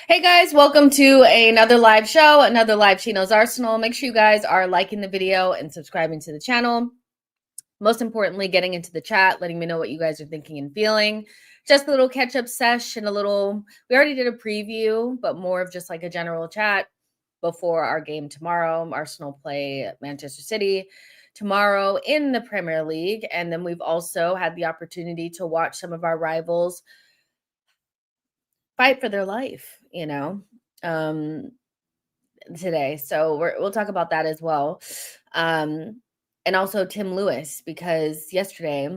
Hey guys, welcome to another live show, another live Chino's Arsenal. Make sure you guys are liking the video and subscribing to the channel. Most importantly, getting into the chat, letting me know what you guys are thinking and feeling. Just a little catch-up sesh and we already did a preview, but more of just like a general chat before our game tomorrow. Arsenal play Manchester City tomorrow in the Premier League. And then we've also had the opportunity to watch some of our rivals fight for their life, today. So we'll talk about that as well. And also Tim Lewis, because yesterday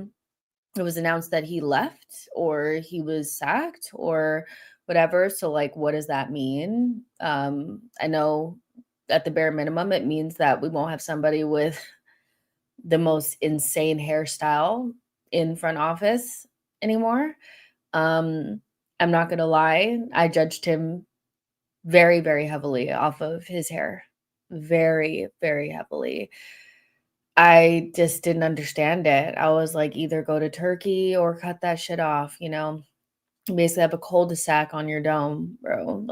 it was announced that he left or he was sacked or whatever. So like, what does that mean? I know at the bare minimum, it means that we won't have somebody with the most insane hairstyle in front office anymore. I'm not going to lie. I judged him very, very heavily off of his hair. Very, very heavily. I just didn't understand it. I was like, either go to Turkey or cut that shit off, You basically have a cul-de-sac on your dome, bro.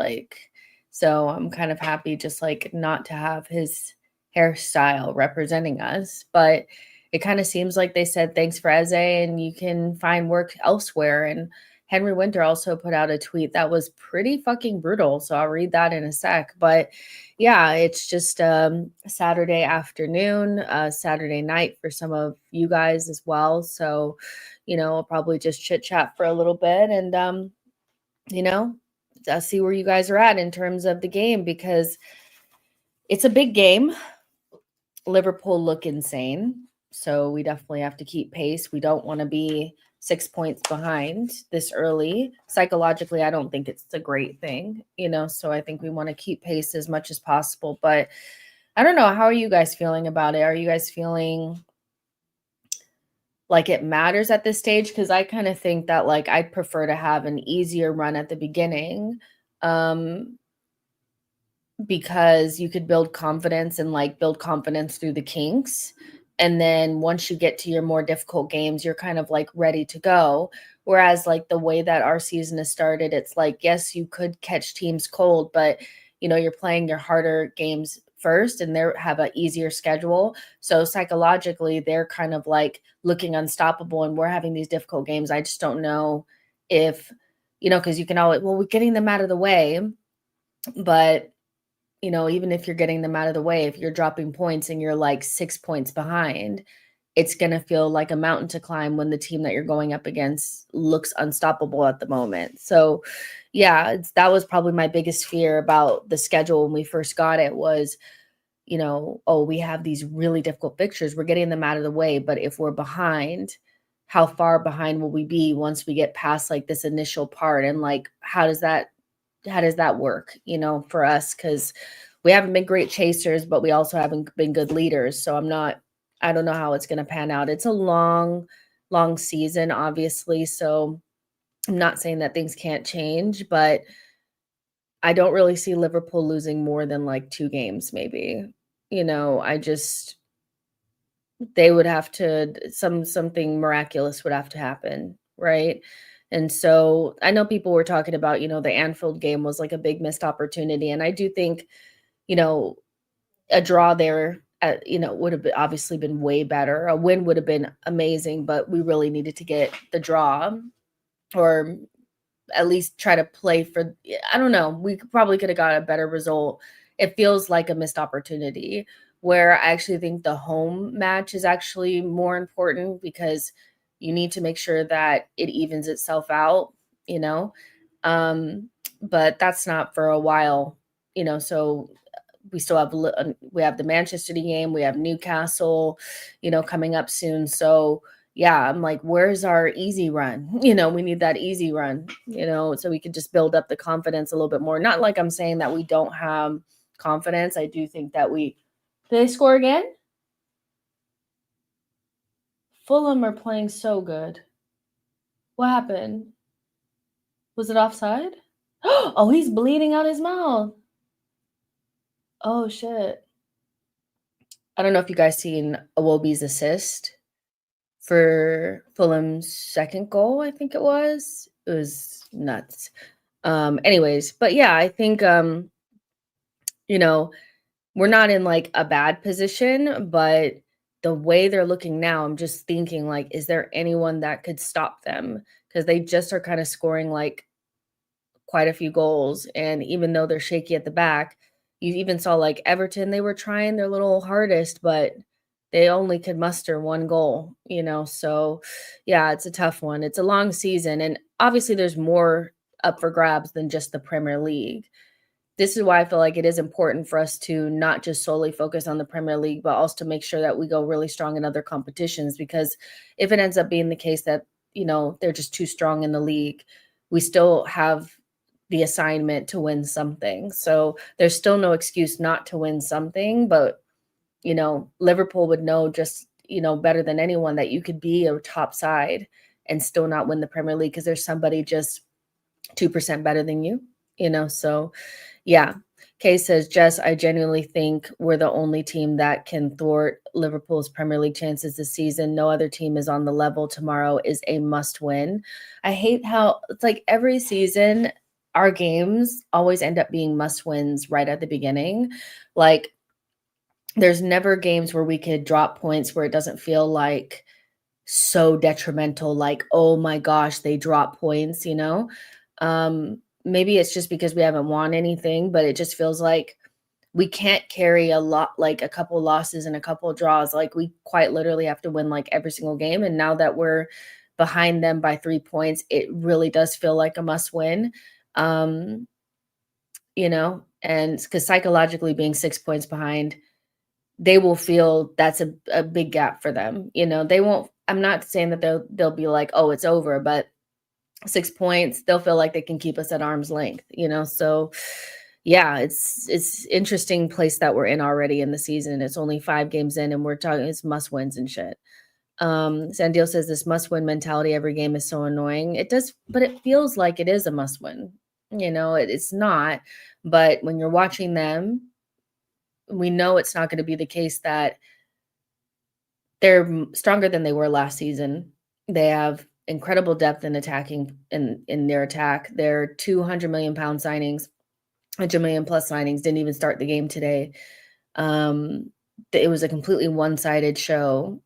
So I'm kind of happy just like not to have his hairstyle representing us. But it kind of seems like they said, thanks for Eze, and you can find work elsewhere. And Henry Winter also put out a tweet that was pretty fucking brutal. So I'll read that in a sec. But yeah, it's just Saturday afternoon, Saturday night for some of you guys as well. So, I'll probably just chit chat for a little bit and, I'll see where you guys are at in terms of the game, because it's a big game. Liverpool look insane. So we definitely have to keep pace. We don't want to be 6 points behind this early. Psychologically, I don't think it's a great thing, so I think we want to keep pace as much as possible. But I don't know. How are you guys feeling about it? Are you guys feeling like it matters at this stage? Because I kind of think that like I'd prefer to have an easier run at the beginning, because you could build confidence and like build confidence through the kinks. And then once you get to your more difficult games, you're kind of like ready to go. Whereas like the way that our season has started, it's like, yes, you could catch teams cold, but you're playing your harder games first and they have an easier schedule. So psychologically, they're kind of like looking unstoppable and we're having these difficult games. I just don't know if, because you can always, well, we're getting them out of the way. But even if you're getting them out of the way, if you're dropping points and you're like 6 points behind, it's going to feel like a mountain to climb when the team that you're going up against looks unstoppable at the moment. So yeah, that was probably my biggest fear about the schedule when we first got it was, we have these really difficult fixtures. We're getting them out of the way. But if we're behind, how far behind will we be once we get past like this initial part? And like, how does that work, for us? Because we haven't been great chasers, but we also haven't been good leaders. So I don't know how it's going to pan out. It's a long, long season, obviously. So I'm not saying that things can't change, but I don't really see Liverpool losing more than like 2 games, maybe. They would have to, something miraculous would have to happen, right? And so I know people were talking about, the Anfield game was like a big missed opportunity. And I do think, a draw there, would have obviously been way better. A win would have been amazing, but we really needed to get the draw or at least try to play for, I don't know. We probably could have got a better result. It feels like a missed opportunity, where I actually think the home match is actually more important because you need to make sure that it evens itself out, you know. But that's not for a while, so we still have the Manchester City game, we have Newcastle, coming up soon. So yeah, I'm like, where's our easy run? We need that easy run, so we could just build up the confidence a little bit more. Not like I'm saying that we don't have confidence. I do think that did they score again? Fulham are playing so good. What happened? Was it offside? Oh, he's bleeding out his mouth. Oh shit. I don't know if you guys seen Iwobi's assist for Fulham's second goal, I think it was. It was nuts. Anyways, but yeah, I think you know, we're not in like a bad position, but the way they're looking now, I'm just thinking like, is there anyone that could stop them? Because they just are kind of scoring like quite a few goals. And even though they're shaky at the back, you even saw like Everton, they were trying their little hardest, but they only could muster one goal, you know? So yeah, it's a tough one. It's a long season. And obviously, there's more up for grabs than just the Premier League. This is why I feel like it is important for us to not just solely focus on the Premier League, but also to make sure that we go really strong in other competitions. Because if it ends up being the case that, they're just too strong in the league, we still have the assignment to win something. So there's still no excuse not to win something. But, Liverpool would know just, better than anyone that you could be a top side and still not win the Premier League because there's somebody just 2% better than you. So yeah. Kay says, Jess, I genuinely think we're the only team that can thwart Liverpool's Premier League chances this season. No other team is on the level. Tomorrow is a must win. I hate how it's like every season, our games always end up being must wins right at the beginning. Like, there's never games where we could drop points where it doesn't feel like so detrimental, like, oh my gosh, they drop points. Maybe it's just because we haven't won anything, but it just feels like we can't carry a lot, like a couple losses and a couple draws. Like, we quite literally have to win like every single game. And now that we're behind them by 3 points, it really does feel like a must win. Um, and because psychologically being 6 points behind, they will feel that's a big gap for them. They won't, I'm not saying that they'll be like, "Oh, it's over," but 6 points, they'll feel like they can keep us at arm's length. So yeah, it's interesting place that we're in already in the season. It's only 5 games in and we're talking it's must wins and shit. Sandil says this must win mentality every game is so annoying. It does, but it feels like it is a must win. It's not, but when you're watching them, we know it's not going to be the case that they're stronger than they were last season. They have incredible depth in attacking in their attack. Their 200 million pound signings, 100 million plus signings didn't even start the game today. It was a completely one-sided show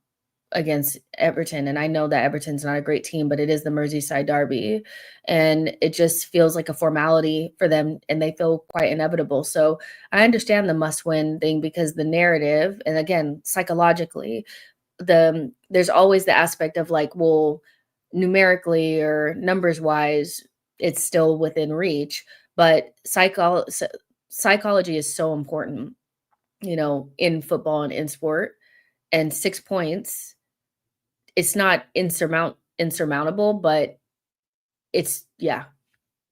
against Everton. And I know that Everton's not a great team, but it is the Merseyside derby. And it just feels like a formality for them and they feel quite inevitable. So I understand the must win thing because the narrative, and again, psychologically, there's always the aspect of like, well, numerically or numbers wise, it's still within reach. But psychology is so important, in football and in sport. And 6 points, it's not insurmountable, but it's yeah.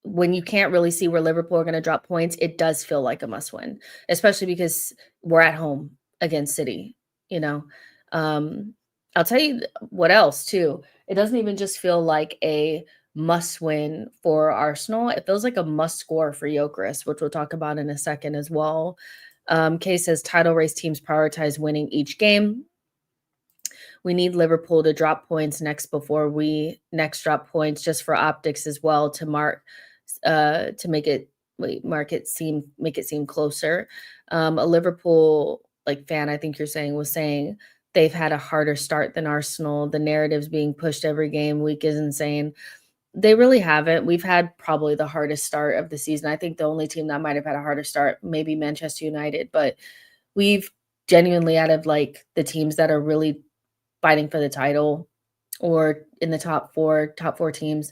When you can't really see where Liverpool are going to drop points, it does feel like a must win, especially because we're at home against City, you know. Um, I'll tell you what else too. It doesn't even just feel like a must win for Arsenal. It feels like a must score for Gyökeres, which we'll talk about in a second as well. Kay says title race teams prioritize winning each game. We need Liverpool to drop points next before we next drop points just for optics as well to to make it make it seem closer. A Liverpool like fan, I think you're saying, was saying they've had a harder start than Arsenal. The narratives being pushed every game week is insane. They really haven't. We've had probably the hardest start of the season. I think the only team that might have had a harder start, maybe Manchester United, but we've genuinely out of like the teams that are really fighting for the title or in the top four teams,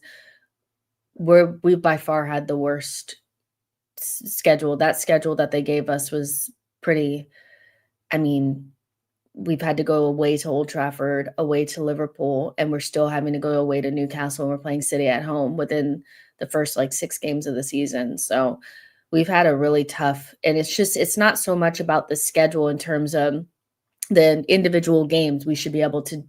we've by far had the worst schedule. That schedule that they gave us was pretty, I mean, we've had to go away to Old Trafford, away to Liverpool, and we're still having to go away to Newcastle, and we're playing City at home within the first like 6 games of the season. So we've had a really tough, and it's not so much about the schedule in terms of the individual games we should be able to,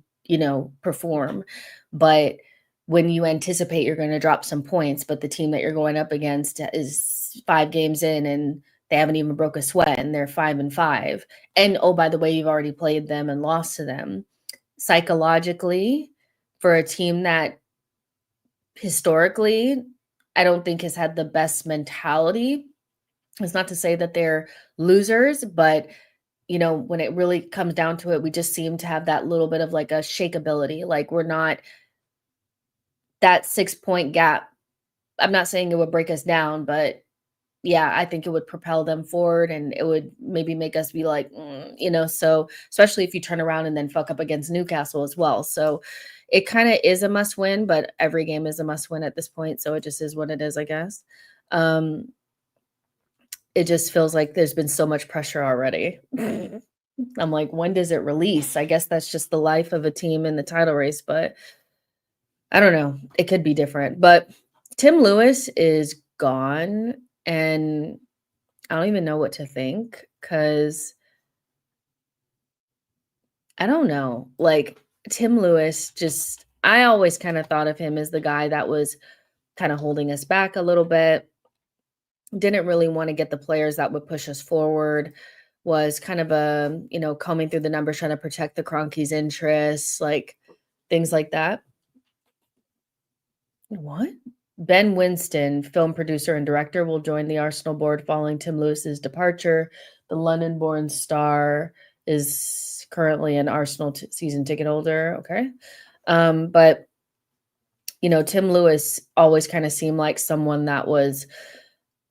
perform. But when you anticipate you're going to drop some points, but the team that you're going up against is 5 games in and they haven't even broke a sweat and they're 5-5. And oh, by the way, you've already played them and lost to them. Psychologically, for a team that historically I don't think has had the best mentality. It's not to say that they're losers, but when it really comes down to it, we just seem to have that little bit of like a shakeability. Like we're not that 6 point gap. I'm not saying it would break us down, but yeah, I think it would propel them forward and it would maybe make us be like, so especially if you turn around and then fuck up against Newcastle as well. So it kind of is a must win, but every game is a must win at this point. So it just is what it is, I guess. Um, it just feels like there's been so much pressure already. I'm like, when does it release? I guess that's just the life of a team in the title race, but I don't know. It could be different. But Tim Lewis is gone, and I don't even know what to think because I don't know. Like, Tim Lewis just, I always kind of thought of him as the guy that was kind of holding us back a little bit, didn't really want to get the players that would push us forward, was kind of combing through the numbers, trying to protect the Cronkies' interests, like things like that. What? Ben Winston, film producer and director, will join the Arsenal board following Tim Lewis's departure. The London-born star is currently an Arsenal season ticket holder. Okay. But Tim Lewis always kind of seemed like someone that was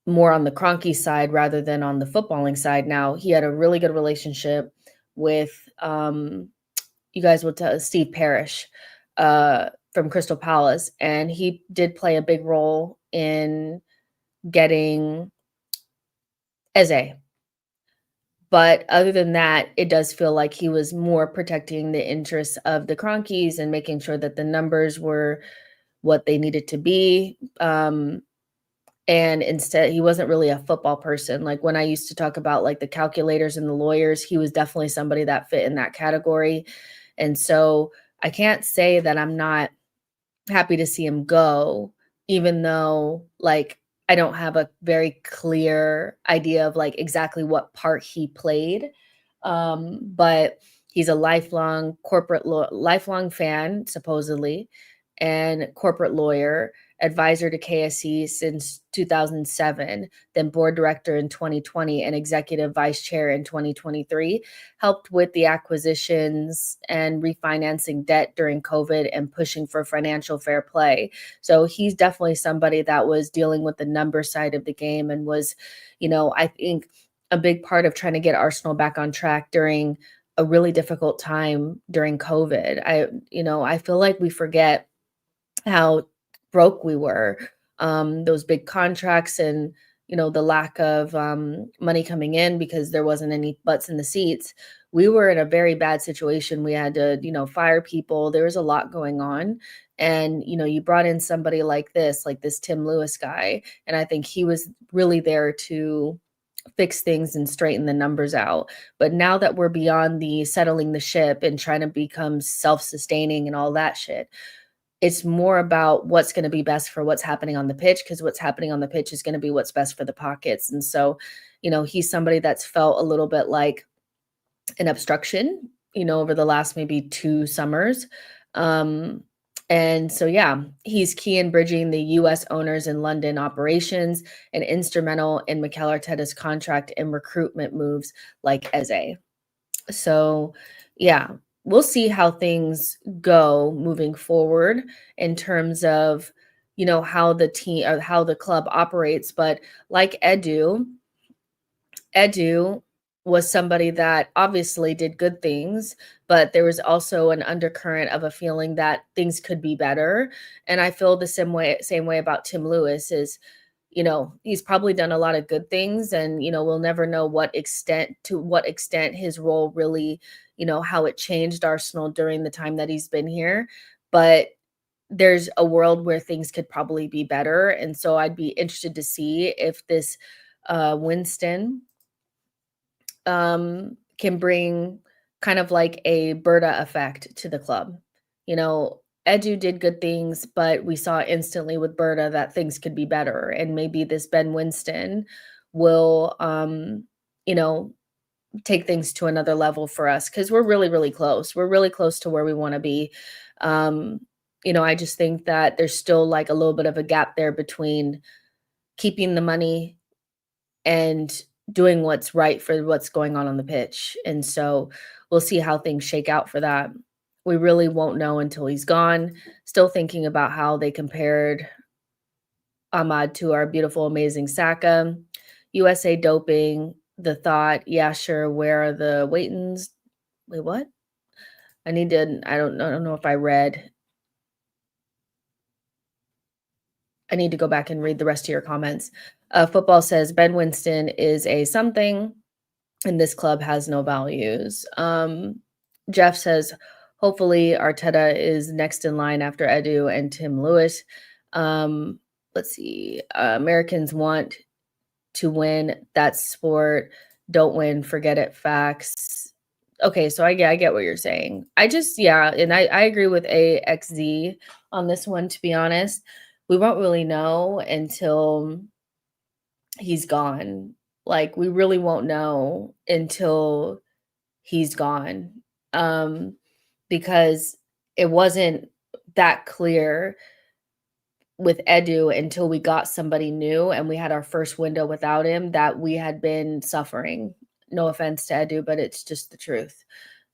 more on the Cronky side rather than on the footballing side. Now, he had a really good relationship with you guys will tell Steve Parrish from Crystal Palace, and he did play a big role in getting Eze. But other than that, it does feel like he was more protecting the interests of the Cronkies and making sure that the numbers were what they needed to be. And instead, he wasn't really a football person. Like when I used to talk about like the calculators and the lawyers, he was definitely somebody that fit in that category. And so I can't say that I'm not happy to see him go, even though like I don't have a very clear idea of like exactly what part he played. But he's a lifelong fan, supposedly, and corporate lawyer, advisor to KSC since 2007, then board director in 2020 and executive vice chair in 2023, helped with the acquisitions and refinancing debt during COVID and pushing for financial fair play. So he's definitely somebody that was dealing with the number side of the game and was, I think a big part of trying to get Arsenal back on track during a really difficult time during COVID. I feel like we forget how broke we were. Those big contracts and the lack of money coming in because there wasn't any butts in the seats. We were in a very bad situation. We had to fire people. There was a lot going on, and you brought in somebody like this Tim Lewis guy, and I think he was really there to fix things and straighten the numbers out. But now that we're beyond the settling the ship and trying to become self-sustaining and all that shit, it's more about what's going to be best for what's happening on the pitch, because what's happening on the pitch is going to be what's best for the pockets. And so, he's somebody that's felt a little bit like an obstruction, over the last maybe 2 summers. And so, yeah, he's key in bridging the US owners in London operations and instrumental in Mikel Arteta's contract and recruitment moves like Eze. So, yeah, we'll see how things go moving forward in terms of, how the team or how the club operates. But like Edu was somebody that obviously did good things, but there was also an undercurrent of a feeling that things could be better. And I feel the same way about Tim Lewis is, he's probably done a lot of good things, and we'll never know to what extent his role really, how it changed Arsenal during the time that he's been here. But there's a world where things could probably be better, and so I'd be interested to see if this Winston can bring kind of like a Berta effect to the club. Edu did good things, but we saw instantly with Berta that things could be better. And maybe this Ben Winston will, take things to another level for us because we're really, really close. We're really close to where we want to be. Um, I just think that there's still like a little bit of a gap there between keeping the money and doing what's right for what's going on the pitch. And so we'll see how things shake out for that. We really won't know until he's gone. Still thinking about how they compared Ahmad to our beautiful, amazing Saka. USA doping, the thought, yeah, sure, where are the Waitons? Wait, what? I don't know if I read. I need to go back and read the rest of your comments. Football says Ben Winston is a something, and this club has no values. Jeff says, hopefully Arteta is next in line after Edu and Tim Lewis. Let's see. Americans want to win. That's sport. Don't win. Forget it. Facts. Okay, so I get what you're saying. And I agree with AXZ on this one, to be honest. We won't really know until he's gone. Like, we really won't know until he's gone. Because it wasn't that clear with Edu until we got somebody new and we had our first window without him that we had been suffering. No offense to Edu, but it's just the truth.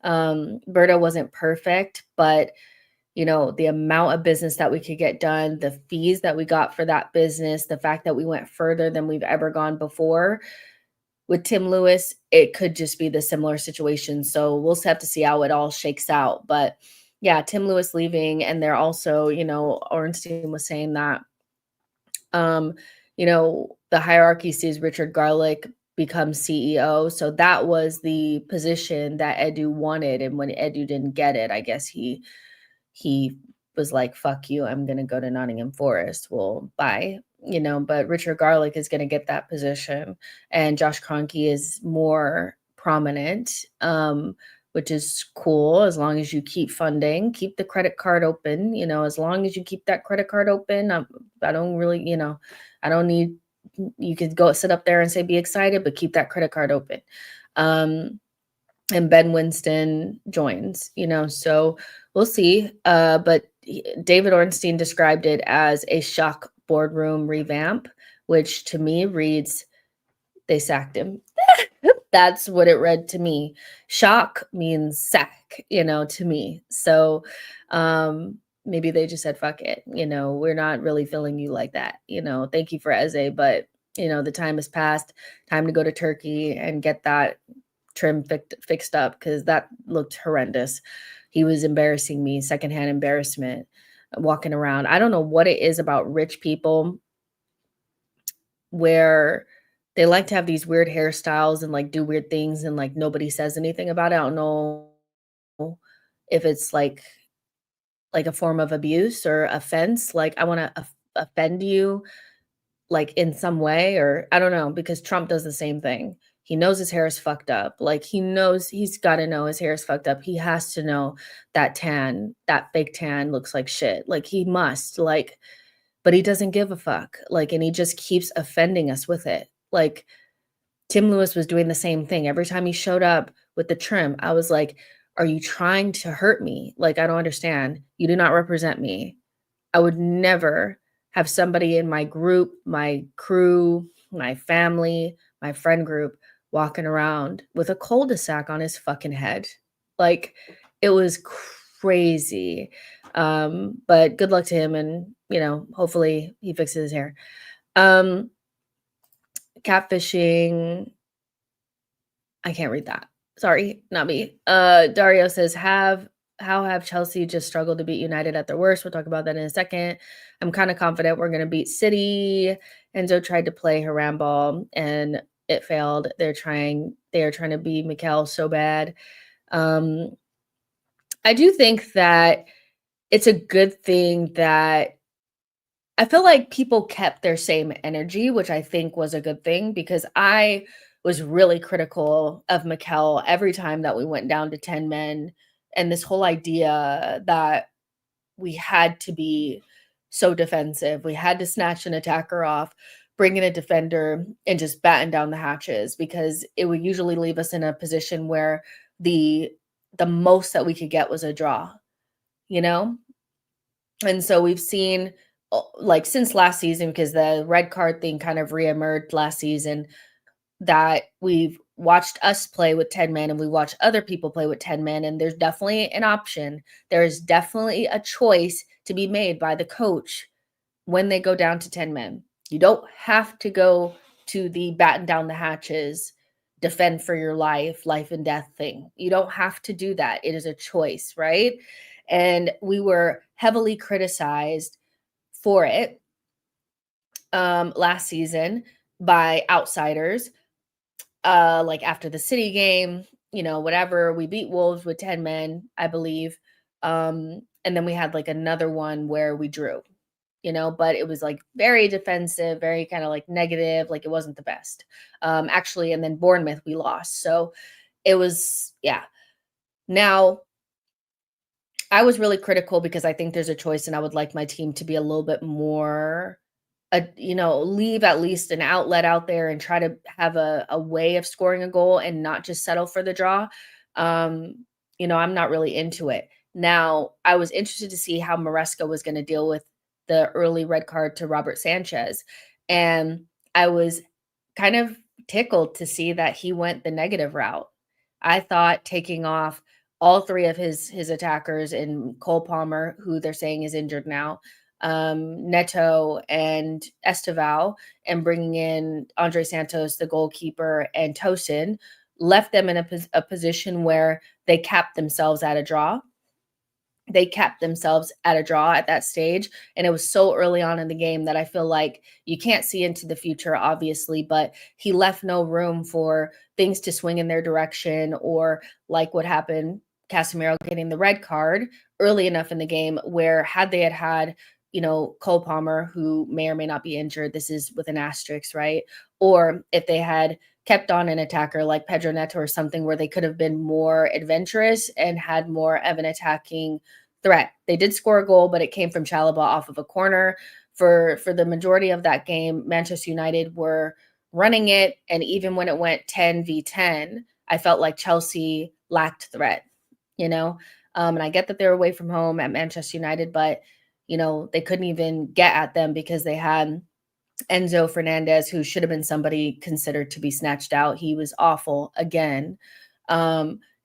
Berto wasn't perfect, but the amount of business that we could get done, the fees that we got for that business, the fact that we went further than we've ever gone before. With Tim Lewis, it could just be the similar situation. So we'll have to see how it all shakes out. But yeah, Tim Lewis leaving, and they're also, Ornstein was saying that, the hierarchy sees Richard Garlick become CEO. So that was the position that Edu wanted. And when Edu didn't get it, I guess he was like, fuck you, I'm going to go to Nottingham Forest. Well, bye. But Richard Garlick is going to get that position, and Josh Kroenke is more prominent, which is cool as long as you keep funding, keep the credit card open. As long as you keep that credit card open, I don't really, I don't need, you could go sit up there and say, be excited, but keep that credit card open. And Ben Winston joins, so we'll see. But David Ornstein described it as a shock boardroom revamp, which to me reads, they sacked him. That's what it read to me. Shock means sack, to me. So maybe they just said, fuck it. We're not really feeling you like that. Thank you for Eze, but the time has passed. Time to go to Turkey and get that trim fixed up, because that looked horrendous. He was embarrassing me, secondhand embarrassment, walking around. I don't know what it is about rich people where they like to have these weird hairstyles and like do weird things and like nobody says anything about it. I don't know if it's like a form of abuse or offense. Like, I want to offend you like in some way, or I don't know, because Trump does the same thing. He knows his hair is fucked up. Like, he knows he's got to know his hair is fucked up. He has to know that fake tan looks like shit. Like, he must, like, but he doesn't give a fuck. Like, and he just keeps offending us with it. Like, Tim Lewis was doing the same thing. Every time he showed up with the trim, I was like, are you trying to hurt me? Like, I don't understand. You do not represent me. I would never have somebody in my group, my crew, my family, my friend group walking around with a cul-de-sac on his fucking head. Like, it was crazy. But good luck to him, and hopefully he fixes his hair. Catfishing. I can't read that. Sorry, not me. Dario says, how have Chelsea just struggled to beat United at their worst? We'll talk about that in a second. I'm kind of confident we're going to beat City. Enzo tried to play her ball and it failed. They are trying to beat Mikel so bad. I do think that it's a good thing that I feel like people kept their same energy, which I think was a good thing, because I was really critical of Mikel every time that we went down to 10 men, and this whole idea that we had to be so defensive. We had to snatch an attacker off, bring in a defender, and just batten down the hatches, because it would usually leave us in a position where the most that we could get was a draw, you know? And so we've seen, like, since last season, because the red card thing kind of reemerged last season, that we've watched us play with 10 men and we watch other people play with 10 men. And there's definitely an option. There is definitely a choice to be made by the coach when they go down to 10 men. You don't have to go to the batten down the hatches, defend for your life and death thing. You don't have to do that. It is a choice, right? And we were heavily criticized for it last season by outsiders. Like after the City game, whatever, we beat Wolves with 10 men, I believe. And then we had like another one where we drew, but it was like very defensive, very kind of like negative, like it wasn't the best. Actually, and then Bournemouth we lost. So it was, yeah. Now, I was really critical because I think there's a choice and I would like my team to be a little bit more, leave at least an outlet out there and try to have a way of scoring a goal and not just settle for the draw. Um, I'm not really into it. Now, I was interested to see how Maresca was going to deal with the early red card to Robert Sanchez. And I was kind of tickled to see that he went the negative route. I thought taking off all three of his attackers in Cole Palmer, who they're saying is injured now, Neto and Esteval, and bringing in Andre Santos, the goalkeeper, and Tosin, left them in a position where they capped themselves at a draw. They capped themselves at a draw at that stage. And it was so early on in the game that I feel like you can't see into the future, obviously, but he left no room for things to swing in their direction, or like what happened, Casemiro getting the red card early enough in the game where had they had, Cole Palmer, who may or may not be injured, this is with an asterisk, right? Or if they had kept on an attacker like Pedro Neto or something where they could have been more adventurous and had more of an attacking threat. They did score a goal, but it came from Chalobah off of a corner. For the majority of that game, Manchester United were running it, and even when it went 10v10, I felt like Chelsea lacked threat, and I get that they're away from home at Manchester United, but they couldn't even get at them because they had Enzo Fernandez, who should have been somebody considered to be snatched out. He was awful again.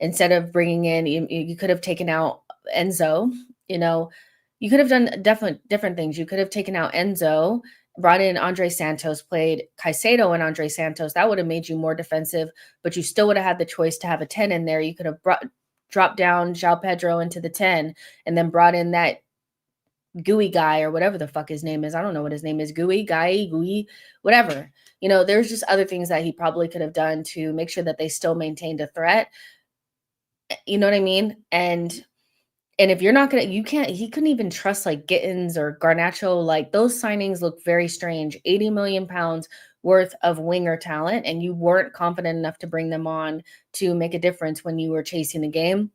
Instead of bringing in, you could have taken out Enzo. You could have done different things. You could have taken out Enzo, brought in Andre Santos, played Caicedo and Andre Santos. That would have made you more defensive, but you still would have had the choice to have a 10 in there. You could have dropped down João Pedro into the 10 and then brought in that gooey guy or whatever the fuck his name is. I don't know what his name is. Gooey, whatever. There's just other things that he probably could have done to make sure that they still maintained a threat. You know what I mean? And if you're not he couldn't even trust like Gittins or Garnacho. Like those signings look very strange. 80 million pounds worth of winger talent, and you weren't confident enough to bring them on to make a difference when you were chasing the game.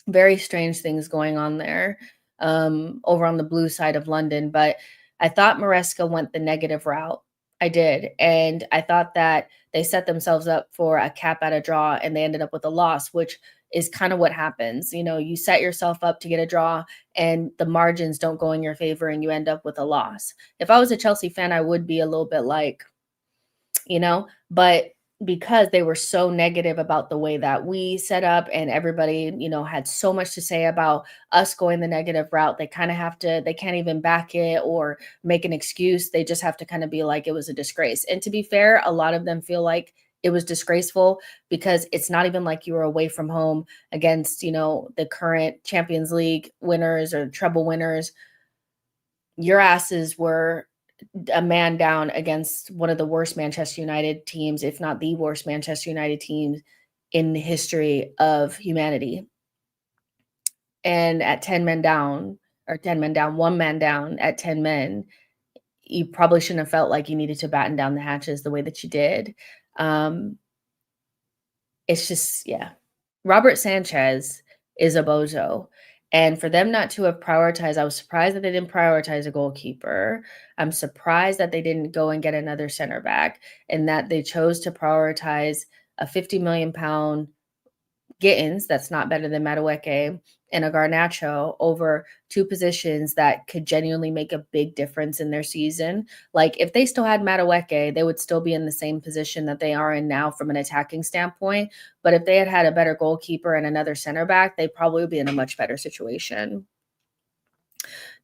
Very strange things going on there over on the blue side of London. But I thought Maresca went the negative route. I did. And I thought that they set themselves up for a cap at a draw and they ended up with a loss, which is kind of what happens. You set yourself up to get a draw and the margins don't go in your favor and you end up with a loss. If I was a Chelsea fan, I would be a little bit like, but because they were so negative about the way that we set up and everybody, had so much to say about us going the negative route, they can't even back it or make an excuse. They just have to kind of be like, it was a disgrace. And to be fair, a lot of them feel like it was disgraceful because it's not even like you were away from home against, the current Champions League winners or treble winners. Your asses were a man down against one of the worst Manchester United teams, if not the worst Manchester United team in the history of humanity. And at 10 men down, or 10 men down, one man down at 10 men, you probably shouldn't have felt like you needed to batten down the hatches the way that you did. It's just, yeah. Robert Sanchez is a bozo. And for them not to have prioritized, I was surprised that they didn't prioritize a goalkeeper. I'm surprised that they didn't go and get another center back and that they chose to prioritize a 50 million pound Gittins, that's not better than Madueke, and a Garnacho over two positions that could genuinely make a big difference in their season. Like if they still had Madueke, they would still be in the same position that they are in now from an attacking standpoint. But if they had had a better goalkeeper and another center back, they probably would be in a much better situation.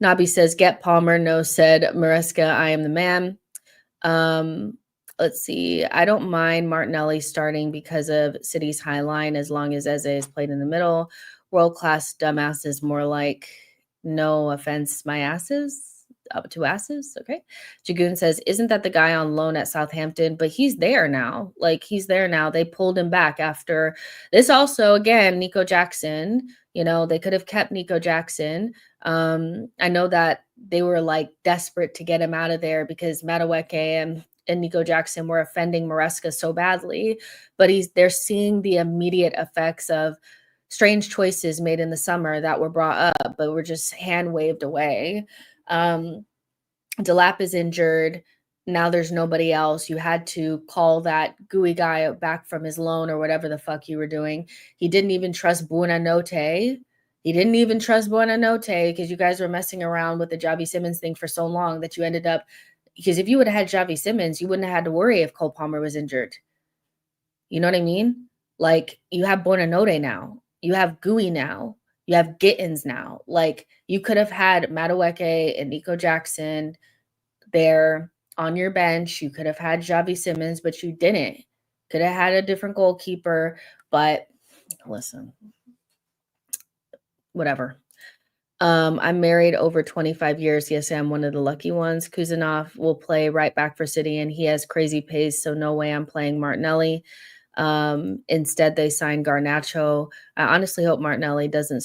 Nabi says, get Palmer. No, said Maresca, I am the man. Let's see. I don't mind Martinelli starting because of City's high line as long as Eze is played in the middle. World-class dumbass is more like, no offense, my asses. Up to asses. Okay. Jagoon says, isn't that the guy on loan at Southampton? But he's there now. Like he's there now. They pulled him back after this. Also, again, Nico Jackson, they could have kept Nico Jackson. I know that they were like desperate to get him out of there because Madueke and Nico Jackson were offending Maresca so badly, but they're seeing the immediate effects of strange choices made in the summer that were brought up, but were just hand waved away. Delap is injured. Now there's nobody else. You had to call that gooey guy back from his loan or whatever the fuck you were doing. He didn't even trust Buonanotte. He didn't even trust Buonanotte because you guys were messing around with the Javi Simmons thing for so long that you ended up, because if you would have had Javi Simmons, you wouldn't have had to worry if Cole Palmer was injured. You know what I mean? Like you have Buonanotte now. You have Gooey now. You have Gittins now. Like you could have had Madueke and Nico Jackson there on your bench. You could have had Javi Simmons, but you didn't. Could have had a different goalkeeper, but listen, whatever. I'm married over 25 years. Yes, I'm one of the lucky ones. Kuzanov will play right back for City, and he has crazy pace, so no way I'm playing Martinelli. Instead, they signed Garnacho. I honestly hope Martinelli doesn't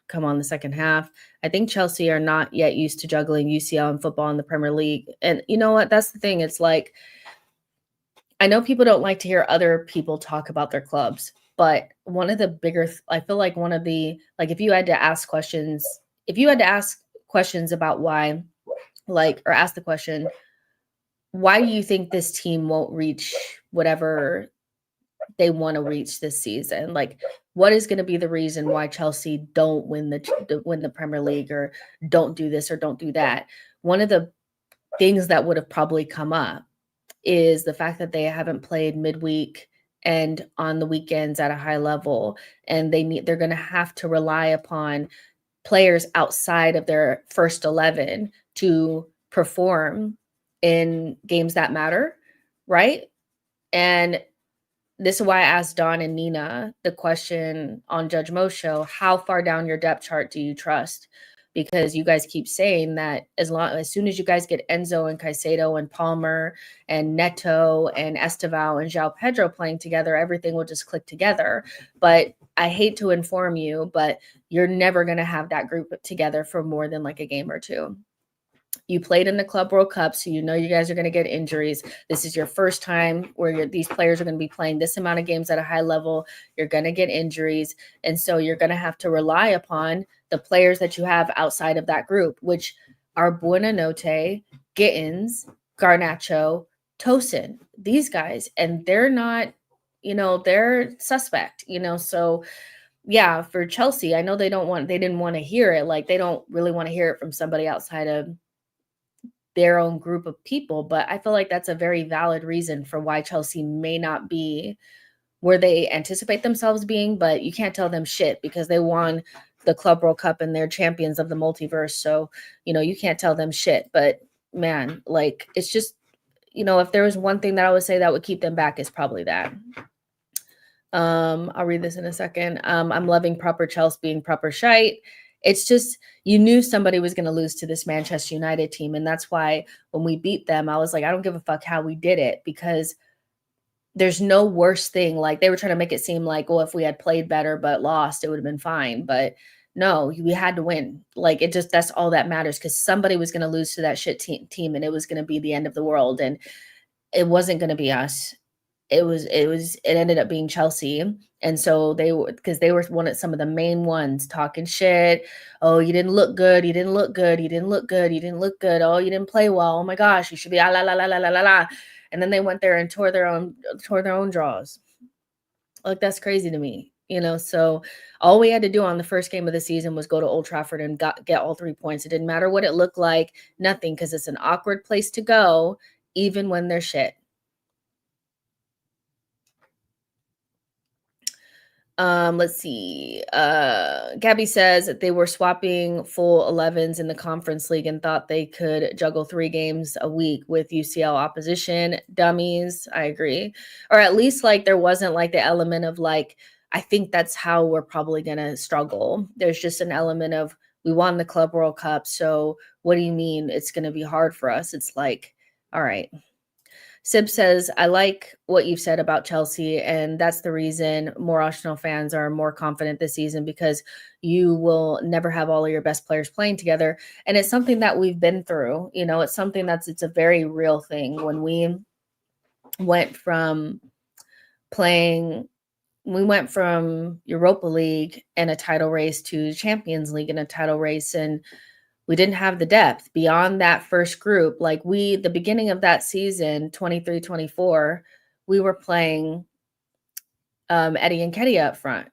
come on the second half. I think Chelsea are not yet used to juggling UCL and football in the Premier League. And you know what? That's the thing. It's like, I know people don't like to hear other people talk about their clubs, but one of the bigger, I feel like one of the, like if you had to ask questions about why, or ask the question, why do you think this team won't reach whatever they want to reach this season? Like, what is going to be the reason why Chelsea don't win the Premier League or don't do this or don't do that? One of the things that would have probably come up is the fact that they haven't played midweek and on the weekends at a high level, and they're going to have to rely upon players outside of their first 11 to perform in games that matter, right? And this is why I asked Don and Nina the question on Judge Mo's show, how far down your depth chart do you trust? Because you guys keep saying that as soon as you guys get Enzo and Caicedo and Palmer and Neto and Esteval and João Pedro playing together, everything will just click together. But I hate to inform you, but you're never going to have that group together for more than like a game or two. You played in the Club World Cup, so you know you guys are going to get injuries. This is your first time where these players are going to be playing this amount of games at a high level. You're going to get injuries, and so you're going to have to rely upon the players that you have outside of that group, which are Buonanotte, Gittins, Garnacho, Tosin, these guys, and they're not, they're suspect, so yeah, for Chelsea, I know they didn't want to hear it. Like they don't really want to hear it from somebody outside of their own group of people, but I feel like that's a very valid reason for why Chelsea may not be where they anticipate themselves being, but you can't tell them shit because they won the Club World Cup and they're champions of the multiverse. So, you can't tell them shit, but man, like it's just, if there was one thing that I would say that would keep them back is probably that. I'll read this in a second. I'm loving proper Chelsea being proper shite. It's just, you knew somebody was going to lose to this Manchester United team. And that's why when we beat them, I was like, I don't give a fuck how we did it, because there's no worse thing. Like they were trying to make it seem like, well, if we had played better but lost, it would have been fine. But no, we had to win. Like that's all that matters, because somebody was going to lose to that shit team and it was going to be the end of the world. And it wasn't going to be us. It ended up being Chelsea. And so they were some of the main ones talking shit. Oh, you didn't look good. You didn't look good. You didn't look good. You didn't look good. Oh, you didn't play well. Oh my gosh, you should be la la la la la la la. And then they went there and tore their own draws. Like that's crazy to me. So all we had to do on the first game of the season was go to Old Trafford and get all 3 points. It didn't matter what it looked like, nothing, because it's an awkward place to go, even when they're shit. Let's see. Gabby says that they were swapping full 11s in the conference league and thought they could juggle 3 games a week with UCL opposition. Dummies. I agree. Or at least like there wasn't like the element of like, I think that's how we're probably going to struggle. There's just an element of we won the Club World Cup. So what do you mean it's going to be hard for us? It's like, all right. Sib says, I like what you've said about Chelsea, and that's the reason more Arsenal fans are more confident this season, because you will never have all of your best players playing together. And it's something that we've been through. It's something it's a very real thing. When we went from playing, we went from Europa League and a title race to Champions League and a title race, and we didn't have the depth beyond that first group. Like the beginning of that season, 23-24, we were playing Eddie and Kedia up front.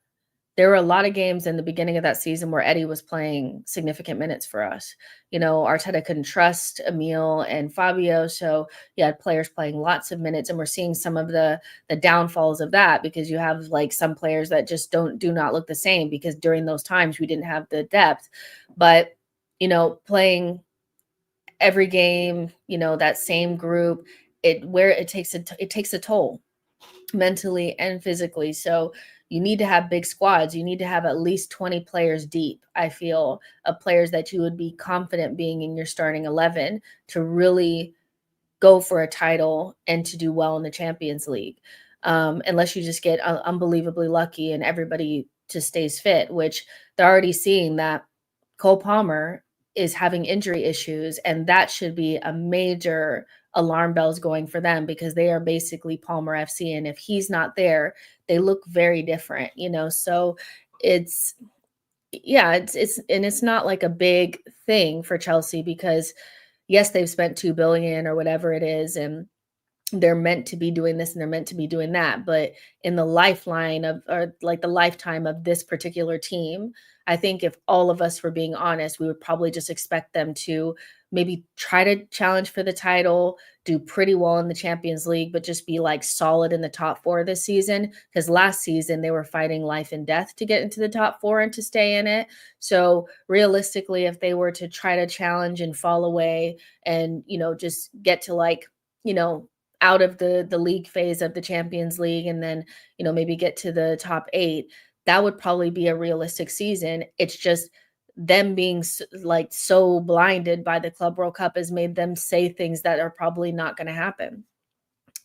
There were a lot of games in the beginning of that season where Eddie was playing significant minutes for us. Arteta couldn't trust Emil and Fabio, so you had players playing lots of minutes, and we're seeing some of the downfalls of that, because you have like some players that just do not look the same, because during those times we didn't have the depth. But playing every game, that same group, it takes a toll mentally and physically. So you need to have big squads. You need to have at least 20 players deep, I feel, of players that you would be confident being in your starting 11 to really go for a title and to do well in the Champions League. Unless you just get unbelievably lucky and everybody just stays fit, which they're already seeing that Cole Palmer is having injury issues, and that should be a major alarm bells going for them, because they are basically Palmer FC, and if he's not there, they look very different, So it's it's not like a big thing for Chelsea, because yes, they've spent 2 billion or whatever it is, and they're meant to be doing this and they're meant to be doing that. But in the lifeline of, or like the lifetime of this particular team, I think if all of us were being honest, we would probably just expect them to maybe try to challenge for the title, do pretty well in the Champions League, but just be like solid in the top 4 this season. Because last season they were fighting life and death to get into the top 4 and to stay in it. So realistically, if they were to try to challenge and fall away and, just get to like, out of the league phase of the Champions League, and then, maybe get to the top 8, that would probably be a realistic season. It's just them being so blinded by the Club World Cup has made them say things that are probably not going to happen.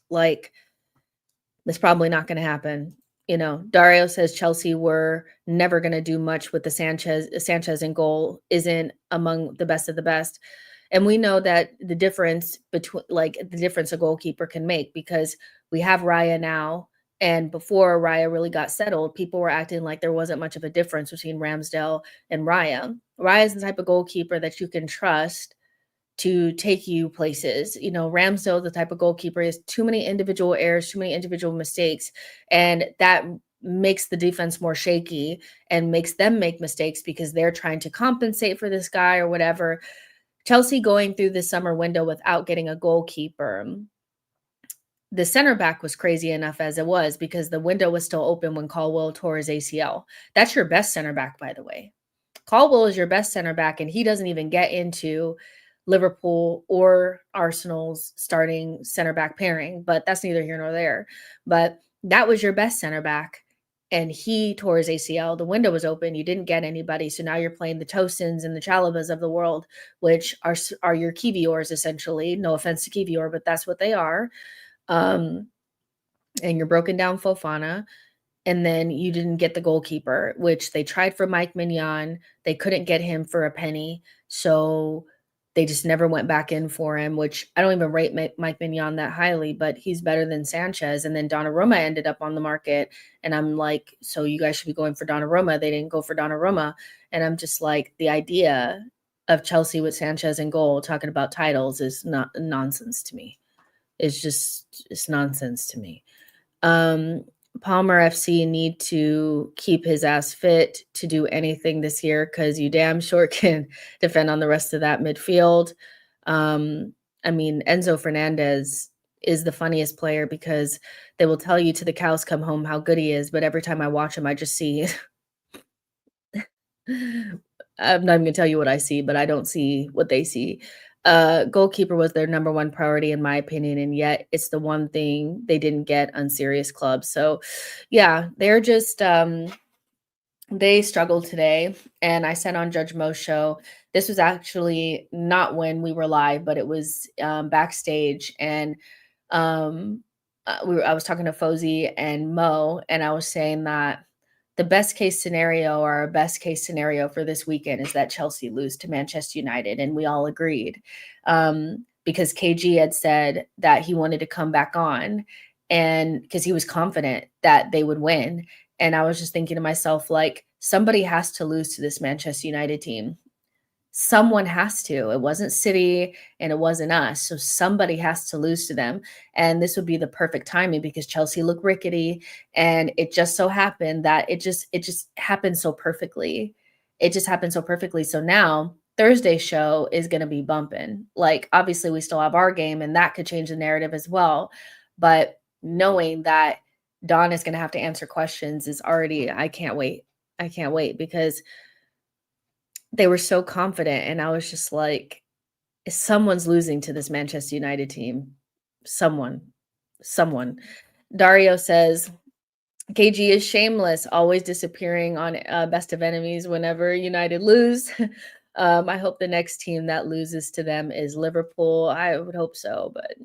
Like, it's probably not going to happen. Dario says Chelsea were never going to do much with the Sanchez in goal, isn't among the best of the best. And we know that the difference a goalkeeper can make, because we have Raya now. And before Raya really got settled, people were acting like there wasn't much of a difference between Ramsdale and Raya. Raya is the type of goalkeeper that you can trust to take you places. Ramsdale, the type of goalkeeper, has too many individual errors, too many individual mistakes, and that makes the defense more shaky and makes them make mistakes because they're trying to compensate for this guy or whatever. Chelsea going through the summer window without getting a goalkeeper, the center back was crazy enough as it was, because the window was still open when Colwill tore his ACL. That's your best center back, by the way. Colwill is your best center back, and he doesn't even get into Liverpool or Arsenal's starting center back pairing, but that's neither here nor there. But that was your best center back, and he tore his ACL. The window was open. You didn't get anybody, so now you're playing the Tosins and the Chalobahs of the world, which are your Kiviors, essentially. No offense to Kivior, but that's what they are. And you're broken down Fofana. And then you didn't get the goalkeeper, which they tried for Mike Mignon. They couldn't get him for a penny. So they just never went back in for him, which I don't even rate Mike Mignon that highly, but he's better than Sanchez. And then Donnarumma ended up on the market. And I'm like, so you guys should be going for Donnarumma. They didn't go for Donnarumma. And I'm just like, the idea of Chelsea with Sanchez in goal talking about titles is not nonsense to me. It's nonsense to me. Palmer FC need to keep his ass fit to do anything this year because you damn sure can defend on the rest of that midfield. Um, I mean, Enzo Fernandez is the funniest player because they will tell you to the cows come home how good he is, but every time I watch him, I just see I'm not even gonna tell you what I see, but I don't see what they see. Goalkeeper was their number one priority in my opinion, and yet it's the one thing they didn't get on serious clubs. So, yeah, they're just they struggled today, and I said on Judge Mo's show, this was actually not when we were live, but it was backstage, and um, I was talking to Fozy and Mo, and I was saying that the best case scenario or our best case scenario for this weekend is that Chelsea lose to Manchester United, and we all agreed because KG had said that he wanted to come back on, and because he was confident that they would win. And I was just thinking to myself, like, somebody has to lose to this Manchester United team. Someone has to. It wasn't City and it wasn't us. So somebody has to lose to them. And this would be the perfect timing because Chelsea looked rickety. And it just so happened that it just happened so perfectly. It just happened so perfectly. So now Thursday's show is gonna be bumping. Like obviously we still have our game and that could change the narrative as well. But knowing that Dawn is gonna have to answer questions is already I can't wait. I can't wait because they were so confident, and I was just like, "Someone's losing to this Manchester United team. Someone. Someone." Dario says, "KG is shameless, always disappearing on, Best of Enemies whenever United lose." I hope the next team that loses to them is Liverpool. I would hope so, but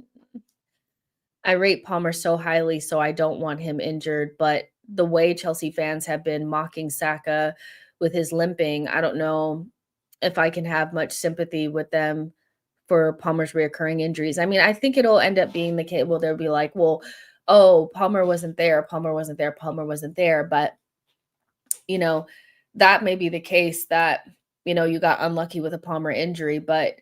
I rate Palmer so highly, so I don't want him injured, but the way Chelsea fans have been mocking Saka with his limping, I don't know if I can have much sympathy with them for Palmer's reoccurring injuries. I mean, I think it'll end up being the case. Well, they'll be like, well, oh, Palmer wasn't there, Palmer wasn't there, Palmer wasn't there. But, you know, that may be the case that, you got unlucky with a Palmer injury. But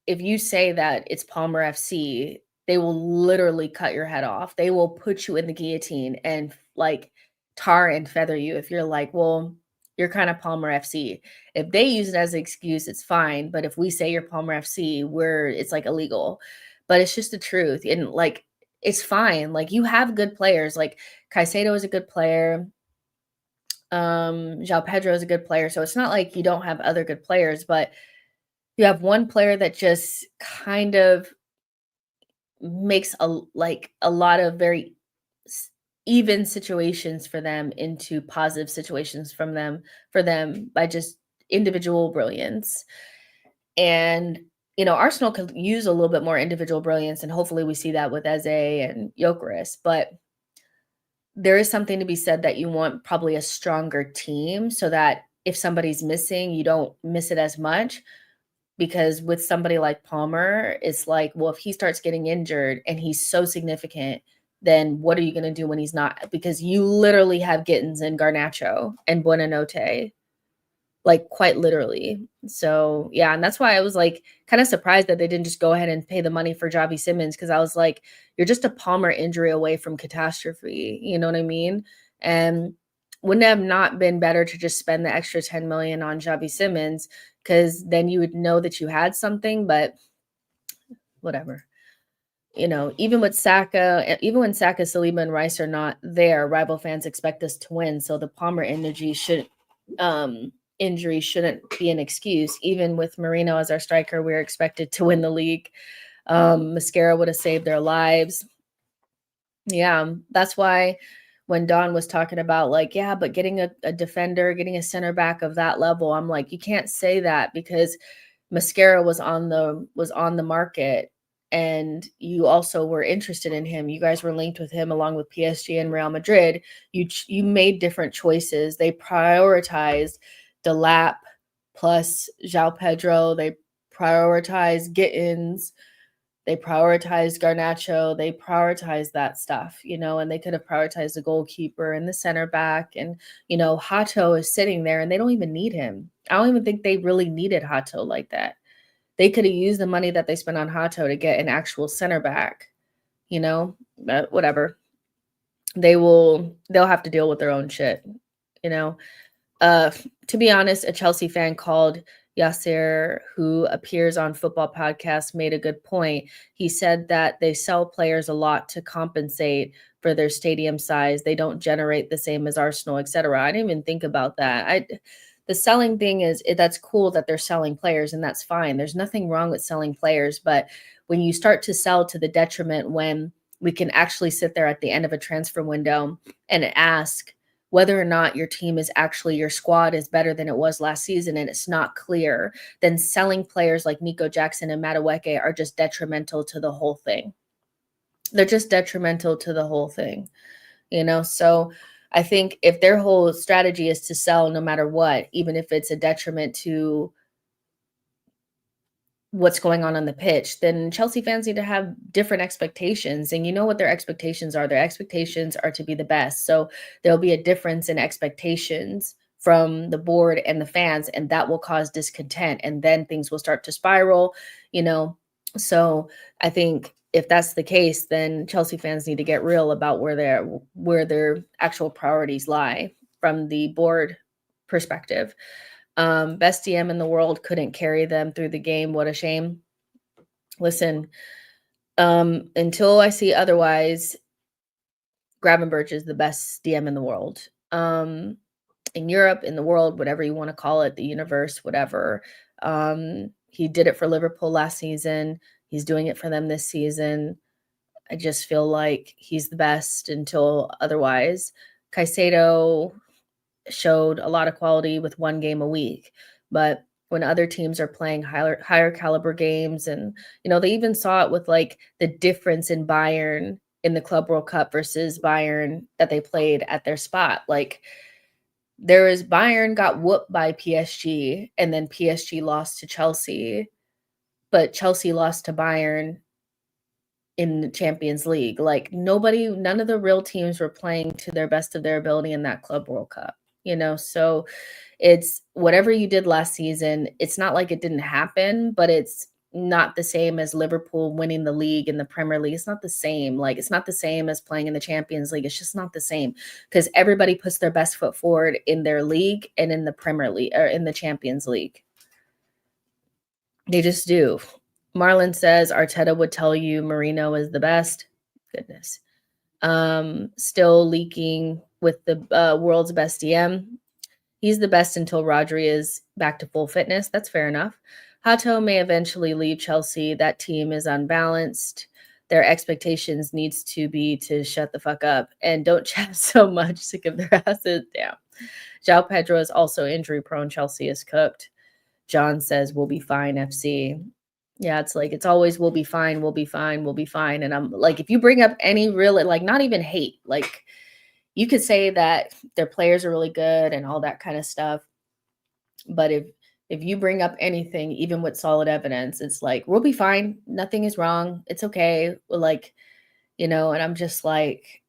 if you say that it's Palmer FC, they will literally cut your head off. They will put you in the guillotine and like tar and feather you if you're like, well, you're kind of Palmer FC. If they use it as an excuse, it's fine. But if we say you're Palmer FC, it's like illegal. But it's just the truth. And like it's fine. Like you have good players. Like Caicedo is a good player. João Pedro is a good player. So it's not like you don't have other good players, but you have one player that just kind of makes a lot of very even situations for them into positive situations for them by just individual brilliance. And Arsenal could use a little bit more individual brilliance, and hopefully we see that with Eze and Gyökeres. But there is something to be said that you want probably a stronger team so that if somebody's missing, you don't miss it as much because with somebody like Palmer, it's like, well, if he starts getting injured and he's so significant, then what are you going to do when he's not? Because you literally have Gittins and Garnacho and Buonanotte, like quite literally. So yeah, and that's why I was like kind of surprised that they didn't just go ahead and pay the money for Javi Simmons because I was like, you're just a Palmer injury away from catastrophe. You know what I mean? And wouldn't it have not been better to just spend the extra 10 million on Javi Simmons because then you would know that you had something, but whatever. Even with Saka, even when Saka, Saliba, and Rice are not there, rival fans expect us to win. So the Palmer injury shouldn't be an excuse. Even with Marino as our striker, we're expected to win the league. Mascara would have saved their lives. Yeah, that's why when Don was talking about like, yeah, but getting a defender, getting a center back of that level, I'm like, you can't say that because Mascara was on the market and you also were interested in him. You guys were linked with him along with PSG and Real Madrid. You made different choices. They prioritized Delap plus João Pedro. They prioritized Gittins. They prioritized Garnacho. They prioritized that stuff, and they could have prioritized the goalkeeper and the center back. And, Hato is sitting there and they don't even need him. I don't even think they really needed Hato like that. They could have used the money that they spent on Hato to get an actual center back, but whatever. they'll have to deal with their own shit, you know? Uh, to be honest, a Chelsea fan called Yasser, who appears on football podcasts, made a good point. He said that they sell players a lot to compensate for their stadium size. They don't generate the same as Arsenal, etc. I didn't even think about that. The selling thing that's cool that they're selling players, and that's fine. There's nothing wrong with selling players, but when you start to sell to the detriment, when we can actually sit there at the end of a transfer window and ask whether or not your team is actually your squad is better than it was last season and it's not clear, then selling players like Nico Jackson and Madueke are just detrimental to the whole thing. They're just detrimental to the whole thing, you know? So I think if their whole strategy is to sell no matter what, even if it's a detriment to what's going on the pitch, then Chelsea fans need to have different expectations. And you know what their expectations are? Their expectations are to be the best. So there'll be a difference in expectations from the board and the fans, and that will cause discontent. And then things will start to spiral, you know. So I think if that's the case, then Chelsea fans need to get real about where their actual priorities lie from the board perspective. Best DM in the world couldn't carry them through the game. What a shame. Listen, until I see otherwise, Gravenberch is the best DM in the world. In Europe, in the world, whatever you want to call it, the universe, whatever. He did it for Liverpool last season. He's doing it for them this season. I just feel like he's the best until otherwise. Caicedo showed a lot of quality with one game a week. But when other teams are playing higher caliber games, and they even saw it with like the difference in Bayern in the Club World Cup versus Bayern that they played at their spot. Like Bayern got whooped by PSG, and then PSG lost to Chelsea, but Chelsea lost to Bayern in the Champions League. Like none of the real teams were playing to their best of their ability in that Club World Cup, so it's whatever you did last season. It's not like it didn't happen, but it's not the same as Liverpool winning the league in the Premier League. It's not the same. Like it's not the same as playing in the Champions League. It's just not the same because everybody puts their best foot forward in their league and in the Premier League or in the Champions League. They just do. Marlon says Arteta would tell you Mourinho is the best. Goodness. Still leaking with the world's best DM. He's the best until Rodri is back to full fitness. That's fair enough. Hato may eventually leave Chelsea. That team is unbalanced. Their expectations needs to be to shut the fuck up and don't chat so much to give their asses down. João Pedro is also injury prone. Chelsea is cooked. John says we'll be fine, FC. Yeah, it's like it's always we'll be fine, we'll be fine, we'll be fine. And I'm like, if you bring up any real, like not even hate, like you could say that their players are really good and all that kind of stuff. But if you bring up anything, even with solid evidence, it's like, we'll be fine. Nothing is wrong. It's okay. Like, and I'm just like,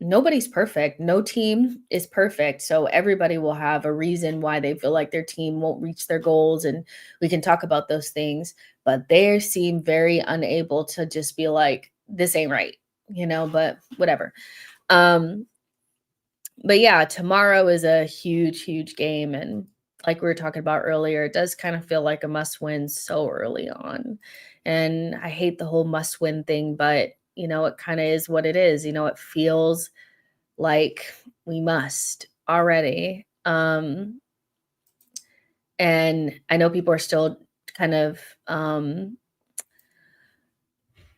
nobody's perfect. No team is perfect. So everybody will have a reason why they feel like their team won't reach their goals. And we can talk about those things, but they seem very unable to just be like, this ain't right, but whatever. But yeah, tomorrow is a huge, huge game. And like we were talking about earlier, it does kind of feel like a must win so early on. And I hate the whole must win thing, but it kind of is what it is. It feels like we must already. And I know people are still kind of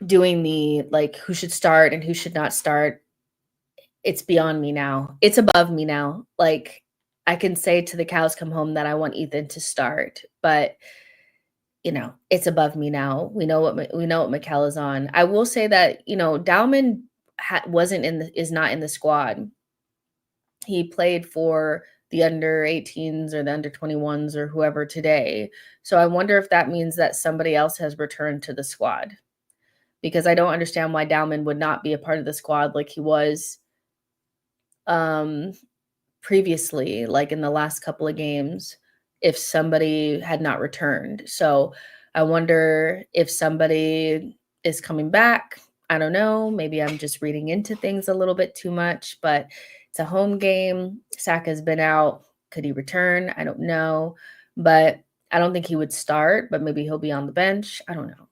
doing the like who should start and who should not start. It's beyond me now. It's above me now. Like I can say to the cows come home that I want Ethan to start, but it's above me now. We know what Mikel is on. I will say that, Dauman is not in the squad. He played for the under 18s or the under 21s or whoever today. So I wonder if that means that somebody else has returned to the squad, because I don't understand why Dauman would not be a part of the squad like he was previously, like in the last couple of games, if somebody had not returned. So I wonder if somebody is coming back. I don't know. Maybe I'm just reading into things a little bit too much, but it's a home game. Saka's been out. Could he return? I don't know. But I don't think he would start, but maybe he'll be on the bench. I don't know.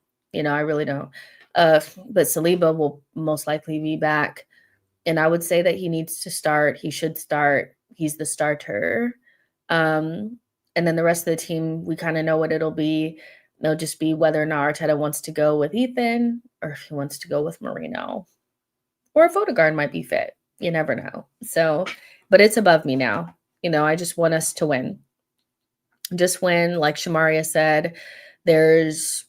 I really don't. But Saliba will most likely be back. And I would say that he needs to start. He should start. He's the starter. Um, and then the rest of the team, we kind of know what it'll be. It'll just be whether or not Arteta wants to go with Ethan or if he wants to go with Marino. Or if Odegaard might be fit. You never know. So, but it's above me now. I just want us to win. Just win, like Shamaria said, there's,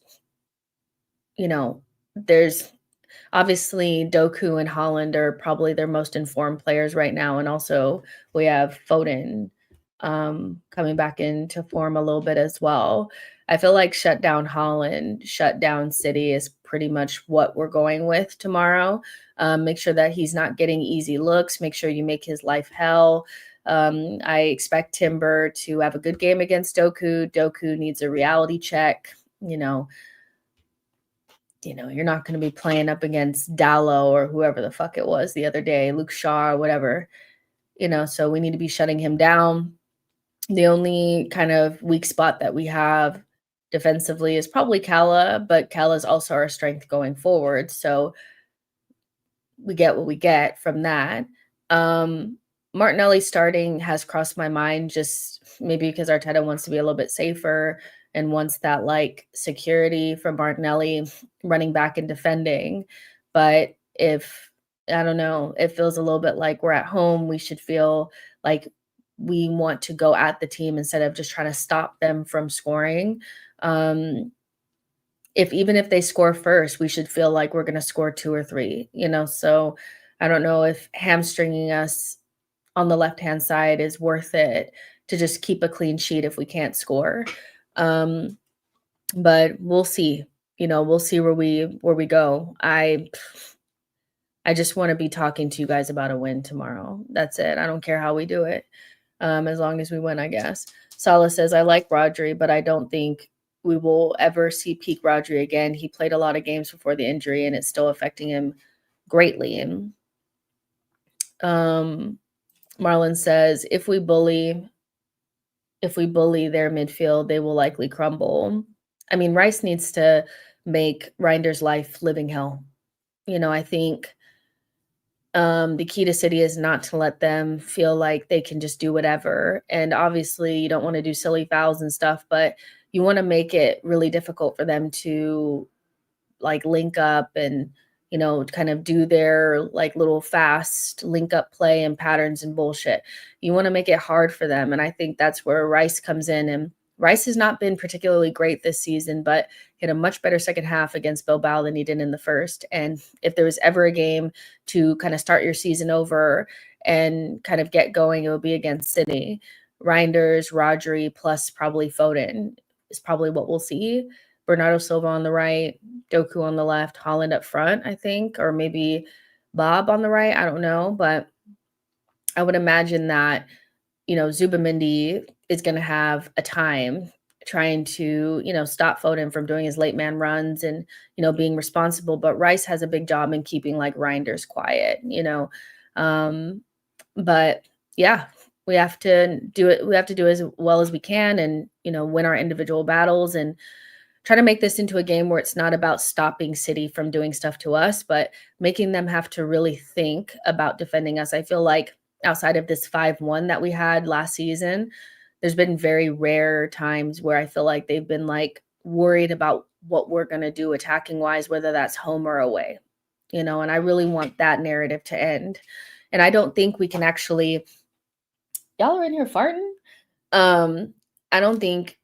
there's obviously Doku and Holland are probably their most informed players right now. And also we have Foden coming back into form a little bit as well. I feel like shut down Holland, shut down City is pretty much what we're going with tomorrow. Make sure that he's not getting easy looks. Make sure you make his life hell. I expect Timber to have a good game against Doku. Doku needs a reality check. You're not going to be playing up against Dallo or whoever the fuck it was the other day, Luke Shaw or whatever. So we need to be shutting him down. The only kind of weak spot that we have defensively is probably Kala, but Kala is also our strength going forward. So we get what we get from that. Martinelli starting has crossed my mind, just maybe because Arteta wants to be a little bit safer and wants that like security from Martinelli running back and defending. But if I don't know, it feels a little bit like we're at home, we should feel like we want to go at the team instead of just trying to stop them from scoring. Even if they score first, we should feel like we're going to score 2 or 3, So I don't know if hamstringing us on the left-hand side is worth it to just keep a clean sheet if we can't score. But we'll see. We'll see where we go. I just want to be talking to you guys about a win tomorrow. That's it. I don't care how we do it. As long as we win, I guess. Sala says, I like Rodri, but I don't think we will ever see peak Rodri again. He played a lot of games before the injury, and it's still affecting him greatly. And Marlon says, if we bully their midfield, they will likely crumble. I mean, Rice needs to make Reinder's life living hell. I think the key to City is not to let them feel like they can just do whatever. And obviously you don't want to do silly fouls and stuff, but you want to make it really difficult for them to like link up and, kind of do their like little fast link up play and patterns and bullshit. You want to make it hard for them. And I think that's where Rice comes in. And Rice has not been particularly great this season, but he had a much better second half against Bilbao than he did in the first. And if there was ever a game to kind of start your season over and kind of get going, it would be against City. Reinders, Rodri, plus probably Foden is probably what we'll see. Bernardo Silva on the right, Doku on the left, Holland up front, I think, or maybe Bob on the right. I don't know, but I would imagine that, Zubamendi is going to have a time trying to, stop Foden from doing his late man runs and, being responsible. But Rice has a big job in keeping like Reinders quiet, But yeah, we have to do it. We have to do as well as we can and, win our individual battles and try to make this into a game where it's not about stopping City from doing stuff to us, but making them have to really think about defending us. I feel like outside of this 5-1 that we had last season, there's been very rare times where I feel like they've been like worried about what we're going to do attacking wise, whether that's home or away, and I really want that narrative to end. And I don't think we can actually, y'all are in here farting. I don't think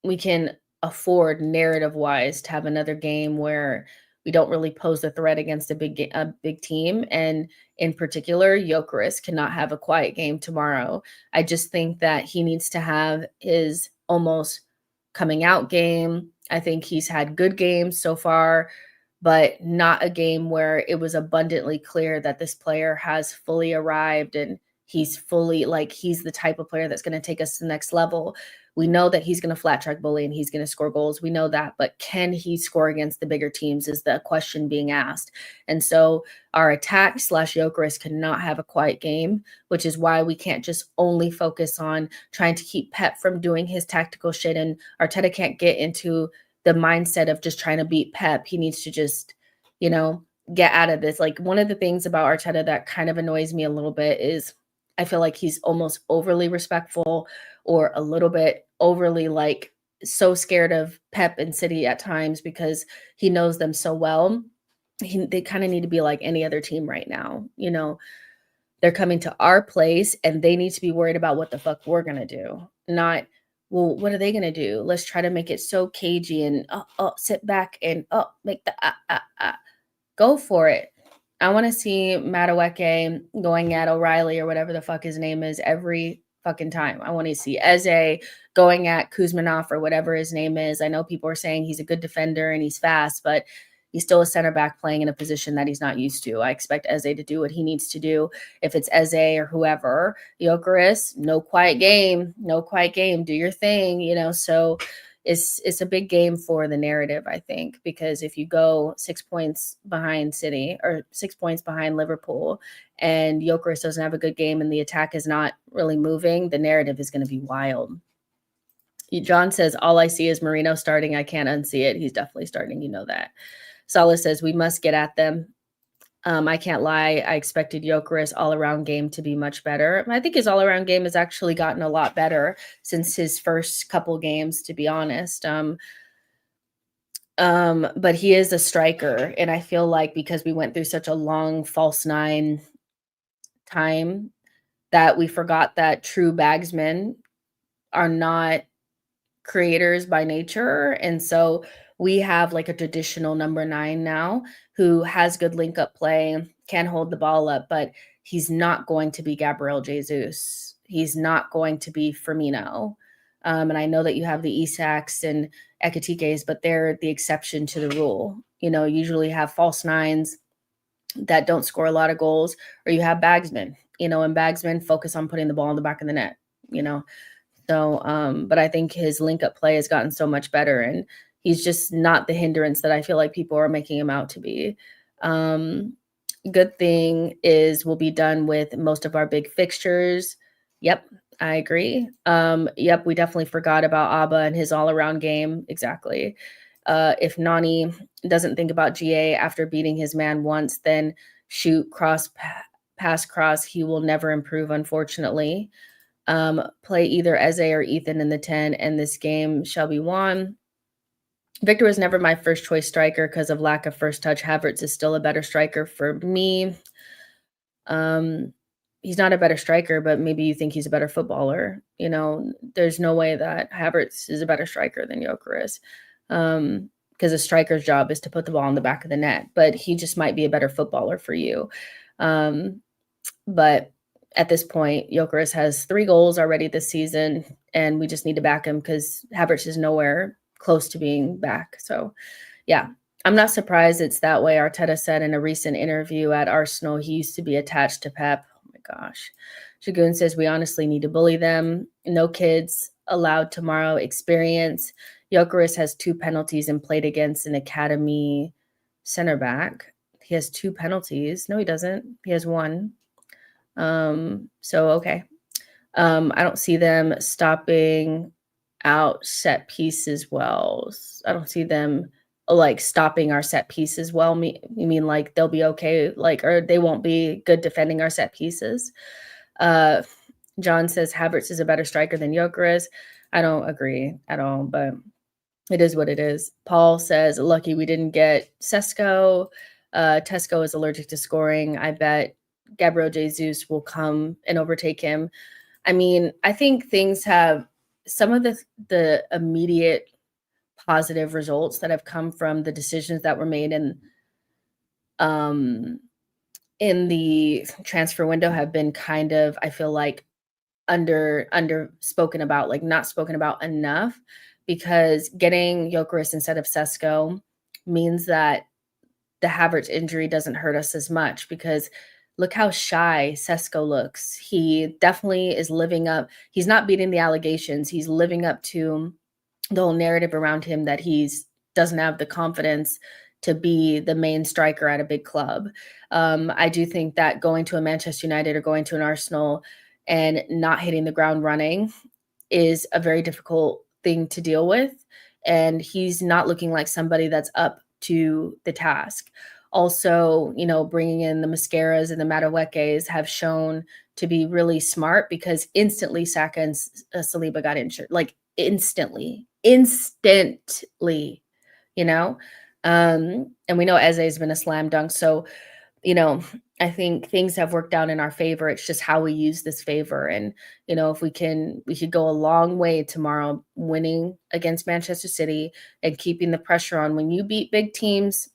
we can afford narrative wise to have another game where we don't really pose a threat against a big team. And in particular, Gyökeres cannot have a quiet game tomorrow. I just think that he needs to have his almost coming out game. I think he's had good games so far, but not a game where it was abundantly clear that this player has fully arrived and he's fully he's the type of player that's going to take us to the next level. We know that he's going to flat track bully and he's going to score goals. We know that, but can he score against the bigger teams is the question being asked. And so our attack slash Jokeris cannot have a quiet game, which is why we can't just only focus on trying to keep Pep from doing his tactical shit. And Arteta can't get into the mindset of just trying to beat Pep. He needs to just, you know, get out of this. Like, one of the things about Arteta that kind of annoys me a little bit is I feel like he's almost overly respectful or a little bit overly like so scared of Pep and City at times because he knows them so well. They kind of need to be like any other team right now. You know, they're coming to our place and they need to be worried about what the fuck we're going to do. Not, well, what are they going to do? Let's try to make it so cagey and sit back and make the go for it. I want to see Madueke going at O'Reilly or whatever the fuck his name is every fucking time. I want to see Eze going at Kuzmanov or whatever his name is. I know people are saying he's a good defender and he's fast, but he's still a center back playing in a position that he's not used to. I expect Eze to do what he needs to do. If it's Eze or whoever, Jokeris, no quiet game, do your thing, you know. So it's a big game for the narrative, I think, because if you go 6 points behind City or 6 points behind Liverpool and Jokeris doesn't have a good game and the attack is not really moving, the narrative is going to be wild. John says, all I see is Marino starting. I can't unsee it. He's definitely starting. You know that. Salah says, we must get at them. I can't lie. I expected Jokeris' all-around game to be much better. I think his all-around game has actually gotten a lot better since his first couple games, to be honest. But he is a striker, and I feel like because we went through such a long false nine time that we forgot that true bagsmen are not creators by nature. And so we have like a traditional number 9 now who has good link up play, can hold the ball up, but he's not going to be Gabriel Jesus. He's not going to be Firmino. And I know that you have the Isaks and Ekitikes, but they're the exception to the rule. You know, usually have false nines that don't score a lot of goals, or you have bagsmen, you know, and bagsmen focus on putting the ball in the back of the net, you know. So, but I think his link up play has gotten so much better, and he's just not the hindrance that I feel like people are making him out to be. Good thing is we'll be done with most of our big fixtures. Yep, I agree. Yep, we definitely forgot about Abba and his all-around game. Exactly. If Nani doesn't think about GA after beating his man once, then shoot, cross, pass, cross, he will never improve, unfortunately. Play either Eze or Ethan in the 10, and this game shall be won. Victor was never my first choice striker because of lack of first touch. Havertz is still a better striker for me. He's not a better striker, but maybe you think he's a better footballer. You know, there's no way that Havertz is a better striker than Jokeris, because a striker's job is to put the ball in the back of the net, but he just might be a better footballer for you. But at this point, Jokeris has 3 goals already this season, and we just need to back him because Havertz is nowhere close to being back. So, yeah, I'm not surprised it's that way. Arteta said in a recent interview at Arsenal, he used to be attached to Pep. Oh, my gosh. Shagun says, we honestly need to bully them. No kids allowed tomorrow. Experience. Jokeris has 2 penalties and played against an academy center back. He has 2 penalties. No, he doesn't. He has 1. So, okay. I don't see them stopping out set pieces well. I don't see them like stopping our set pieces well. You mean like they'll be okay, like, or they won't be good defending our set pieces? John says Havertz is a better striker than Jokeris. I don't agree at all, but it is what it is. Paul says, lucky we didn't get Sesko. Tesco is allergic to scoring. I bet Gabriel Jesus will come and overtake him. I mean, I think things have some of the immediate positive results that have come from the decisions that were made in the transfer window have been kind of, I feel like, under spoken about, like not spoken about enough, because getting Jokeris instead of Sesko means that the Havertz injury doesn't hurt us as much, because look how shy Sesko looks. He definitely is living up. He's not beating the allegations. He's living up to the whole narrative around him that he's doesn't have the confidence to be the main striker at a big club. I do think that going to a Manchester United or going to an Arsenal and not hitting the ground running is a very difficult thing to deal with. And he's not looking like somebody that's up to the task. Also, bringing in the Mascaras and the Maduekes have shown to be really smart because instantly Saka and Saliba got injured. Like instantly, you know? And we know Eze has been a slam dunk. So, I think things have worked out in our favor. It's just how we use this favor. And, if we could go a long way tomorrow winning against Manchester City and keeping the pressure on. When you beat big teams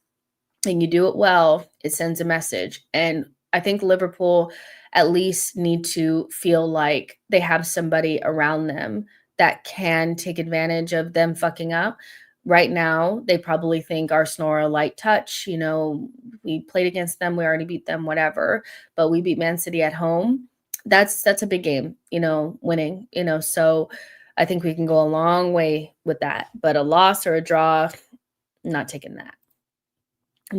and you do it well, it sends a message. And I think Liverpool at least need to feel like they have somebody around them that can take advantage of them fucking up. Right now, they probably think Arsenal are a light touch. We played against them, we already beat them, whatever. But we beat Man City at home. That's a big game, winning. So I think we can go a long way with that. But a loss or a draw, not taking that.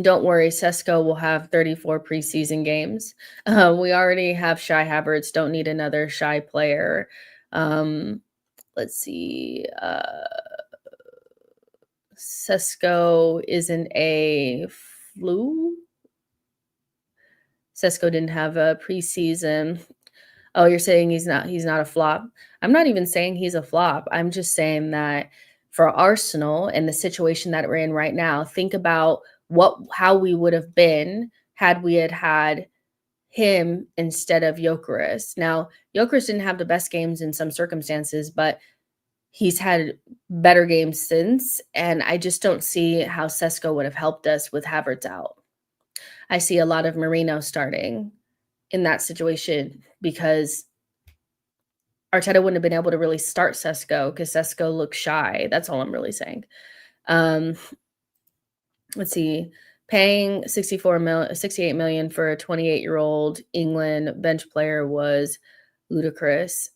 Don't worry, Sesko will have 34 preseason games. We already have Shy Havertz. Don't need another shy player. Let's see. Sesko isn't a flu. Sesko didn't have a preseason. Oh, you're saying he's not a flop. I'm not even saying he's a flop. I'm just saying that for Arsenal and the situation that we're in right now, think about how we would have been had we had him instead of Gyökeres. Now, Gyökeres didn't have the best games in some circumstances, but he's had better games since, and I just don't see how Sesko would have helped us with Havertz out. I see a lot of Merino starting in that situation because Arteta wouldn't have been able to really start Sesko because Sesko looks shy. That's all I'm really saying. Let's see. Paying 68 million for a 28-year-old England bench player was ludicrous.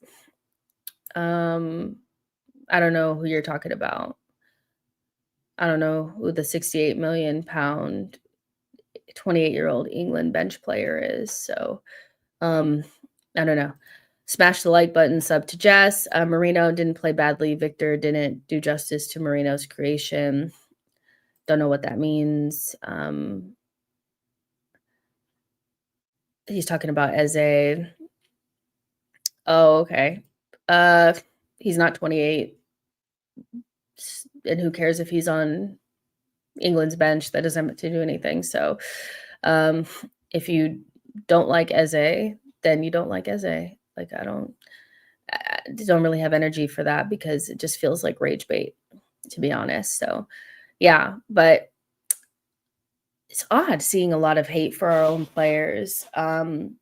I don't know who you're talking about. I don't know who the 68 million pound 28-year-old England bench player is. So, I don't know. Smash the like button, sub to Jess. Marino didn't play badly. Victor didn't do justice to Marino's creation. Don't know what that means. He's talking about Eze. Oh, okay. He's not 28. And who cares if he's on England's bench? That doesn't have to do anything. So if you don't like Eze, then you don't like Eze. Like I don't really have energy for that because it just feels like rage bait, to be honest. So yeah, but it's odd seeing a lot of hate for our own players. When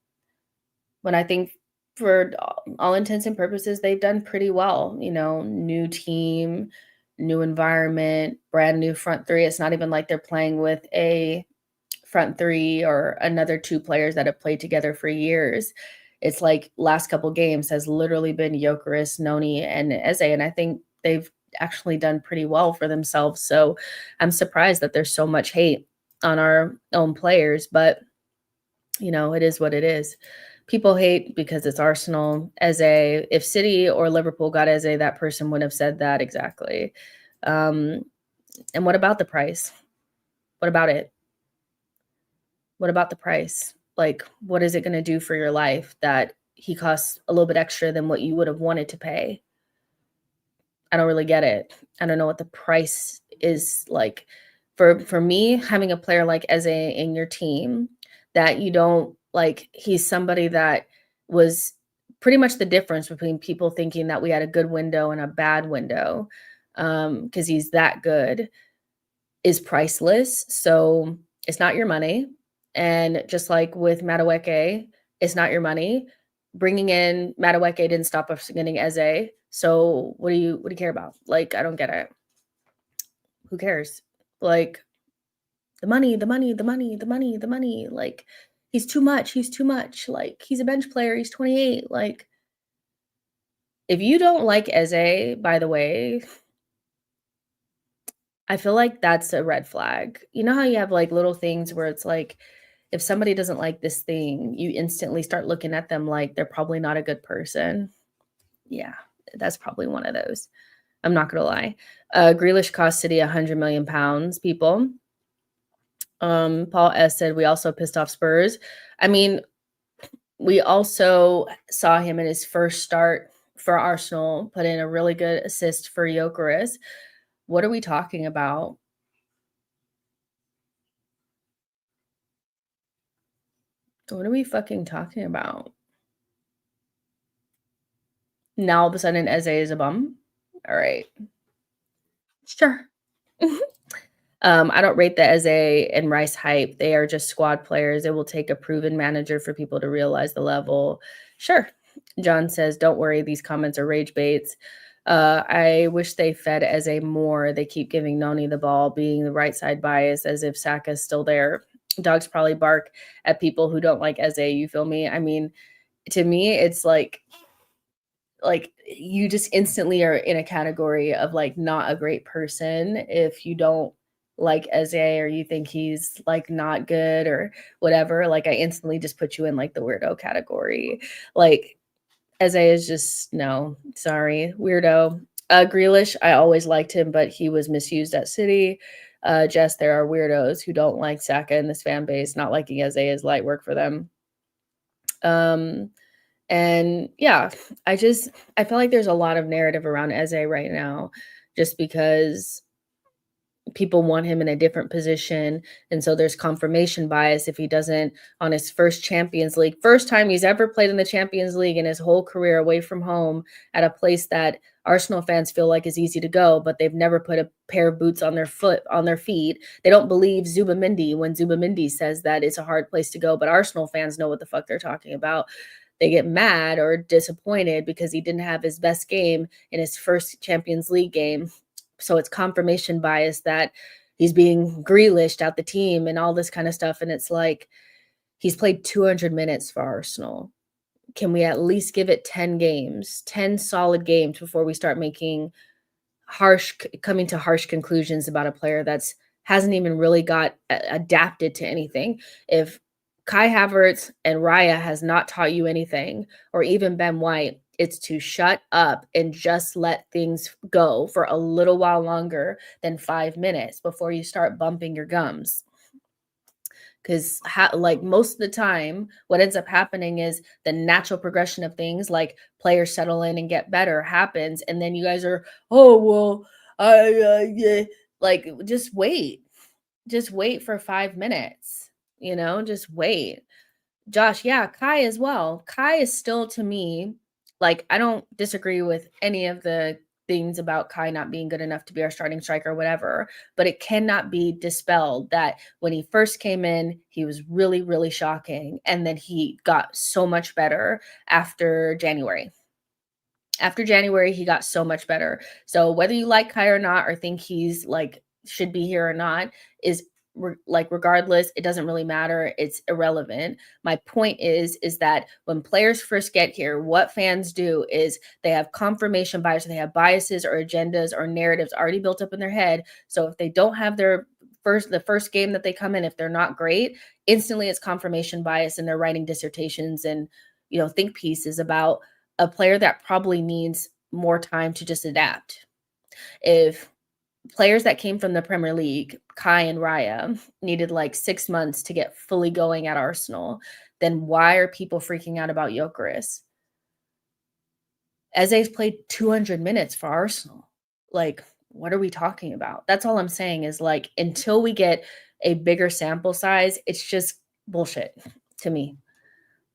I think for all intents and purposes, they've done pretty well. New team, new environment, brand new front three. It's not even like they're playing with a front three or another two players that have played together for years. It's like last couple games has literally been Gyökeres, Noni, and Eze, and I think they've actually done pretty well for themselves. So I'm surprised that there's so much hate on our own players, but it is what it is. People hate because it's Arsenal. Eze, if City or Liverpool got Eze, that person would have said that exactly. And what about the price? What about it? What about the price? Like, what is it going to do for your life that he costs a little bit extra than what you would have wanted to pay? I don't really get it. I don't know what the price is like. For me, having a player like Eze in your team that you don't like, he's somebody that was pretty much the difference between people thinking that we had a good window and a bad window, because he's that good, is priceless. So it's not your money. And just like with Madueke, it's not your money. Bringing in Madueke didn't stop us getting Eze. So what do you care about? Like, I don't get it. Who cares? Like, the money. Like, He's too much, he's too much, like, he's a bench player, he's 28, like, if you don't like Eze, by the way, I feel like that's a red flag. You know how you have, like, little things where it's like, if somebody doesn't like this thing, you instantly start looking at them like they're probably not a good person? Yeah, that's probably one of those. I'm not gonna lie. Grealish cost City £100 million, people. Paul S. said, "We also pissed off Spurs." I mean, we also saw him in his first start for Arsenal put in a really good assist for Gyökeres. What are we talking about? What are we fucking talking about? Now all of a sudden Eze is a bum? Alright. Sure. I don't rate the Eze and Rice hype. They are just squad players. It will take a proven manager for people to realize the level. Sure. John says, "Don't worry, these comments are rage baits." I wish they fed Eze more. They keep giving Noni the ball, being the right side bias as if Saka's still there. Dogs probably bark at people who don't like Eze. You feel me? I mean, to me, it's like you just instantly are in a category of like not a great person if you don't like Eze or you think he's like not good or whatever. Like I instantly just put you in like the weirdo category. Like Eze is just no, sorry, weirdo. Grealish, I always liked him, but he was misused at City. Jess, there are weirdos who don't like Saka in this fan base. Not liking Eze is light work for them. Um, and yeah, I feel like there's a lot of narrative around Eze right now just because people want him in a different position. And so there's confirmation bias if he doesn't on his first Champions League, first time he's ever played in the Champions League in his whole career away from home at a place that Arsenal fans feel like is easy to go, but they've never put a pair of boots on their feet. They don't believe Zubamendi when Zubamendi says that it's a hard place to go, but Arsenal fans know what the fuck they're talking about. They get mad or disappointed because he didn't have his best game in his first Champions League game. So it's confirmation bias that he's being Grealished out the team and all this kind of stuff. And it's like he's played 200 minutes for Arsenal. Can we at least give it 10 games, 10 solid games before we start making coming to harsh conclusions about a player that's hasn't even really got adapted to anything? If Kai Havertz and Raya has not taught you anything, or even Ben White, it's to shut up and just let things go for a little while longer than 5 minutes before you start bumping your gums. Because like most of the time what ends up happening is the natural progression of things like players settle in and get better happens, and then you guys are, oh well, yeah, like just wait for 5 minutes, just wait. Josh, yeah, Kai as well. Kai is still to me, like, I don't disagree with any of the things about Kai not being good enough to be our starting striker or whatever, but it cannot be dispelled that when he first came in, he was really, really shocking. And then he got so much better after January. After January, he got so much better. So whether you like Kai or not, or think he's like should be here or not, is like regardless, it doesn't really matter. It's irrelevant. My point is that when players first get here, what fans do is they have confirmation bias, they have biases or agendas or narratives already built up in their head. So if they don't have the first game that they come in, if they're not great, instantly it's confirmation bias, and they're writing dissertations and think pieces about a player that probably needs more time to just adapt. If players that came from the Premier League, Kai and Raya, needed like 6 months to get fully going at Arsenal, then why are people freaking out about Gyökeres? Eze's played 200 minutes for Arsenal. Like, what are we talking about? That's all I'm saying is like until we get a bigger sample size, it's just bullshit to me.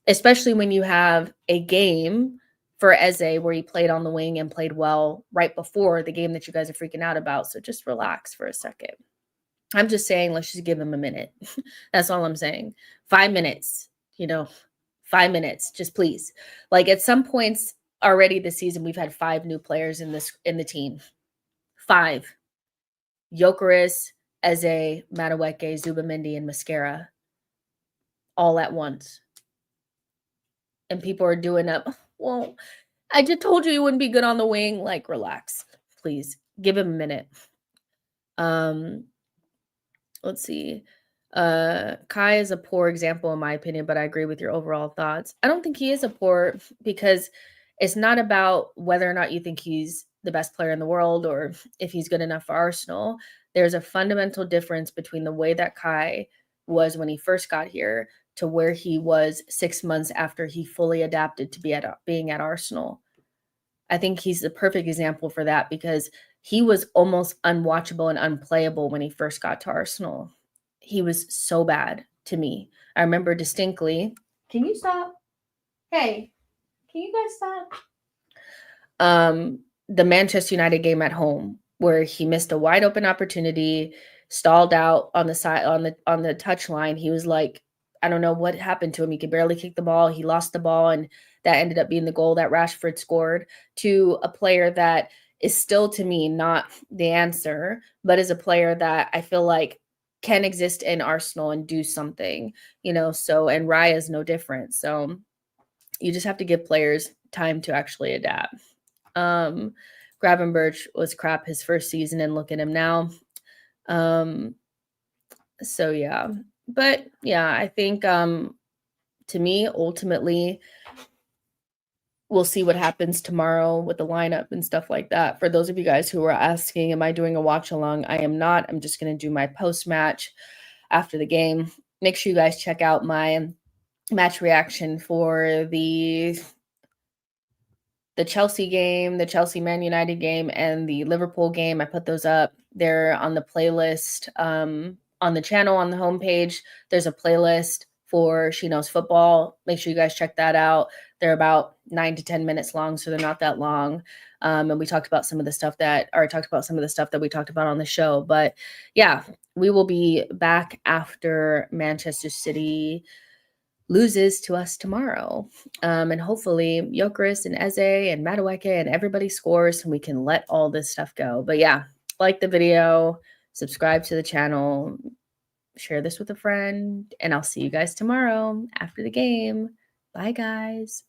Especially when you have a game for Eze where he played on the wing and played well right before the game that you guys are freaking out about. So just relax for a second. I'm just saying, let's just give him a minute. That's all I'm saying. 5 minutes, 5 minutes, just please. Like at some points already this season, we've had 5 new players in the team. 5. Gyökeres, Eze, Madueke, Zubamendi, and Mascara. all at once. And people are doing up, well, I just told you he wouldn't be good on the wing. Like, relax, please. Give him a minute. Let's see. Kai is a poor example in my opinion, but I agree with your overall thoughts. I don't think he is a poor because it's not about whether or not you think he's the best player in the world or if he's good enough for Arsenal. There's a fundamental difference between the way that Kai was when he first got here to where he was 6 months after he fully adapted to being at Arsenal. I think he's the perfect example for that because he was almost unwatchable and unplayable when he first got to Arsenal. He was so bad to me. I remember distinctly. Can you stop? Hey, can you guys stop? The Manchester United game at home where he missed a wide open opportunity, stalled out on the side on the touch line. He was like, I don't know what happened to him. He could barely kick the ball. He lost the ball, and that ended up being the goal that Rashford scored, to a player that is still to me not the answer, but is a player that I feel like can exist in Arsenal and do something, so, and Raya is no different. So you just have to give players time to actually adapt. Gravenberch was crap his first season, and look at him now. So yeah. But yeah, I think to me, ultimately, we'll see what happens tomorrow with the lineup and stuff like that. For those of you guys who are asking, am I doing a watch along? I am not. I'm just going to do my post match after the game. Make sure you guys check out my match reaction for the Chelsea game, the Chelsea Man United game, and the Liverpool game. I put those up. They're on the playlist on the channel on the homepage. There's a playlist for She Knows Football. Make sure you guys check that out. They're about 9 to 10 minutes long, so they're not that long. And we talked about some of the stuff that we talked about on the show. But yeah, we will be back after Manchester City loses to us tomorrow. And hopefully Gyökeres and Eze and Madueke and everybody scores and we can let all this stuff go. But yeah, like the video, subscribe to the channel, share this with a friend, and I'll see you guys tomorrow after the game. Bye, guys.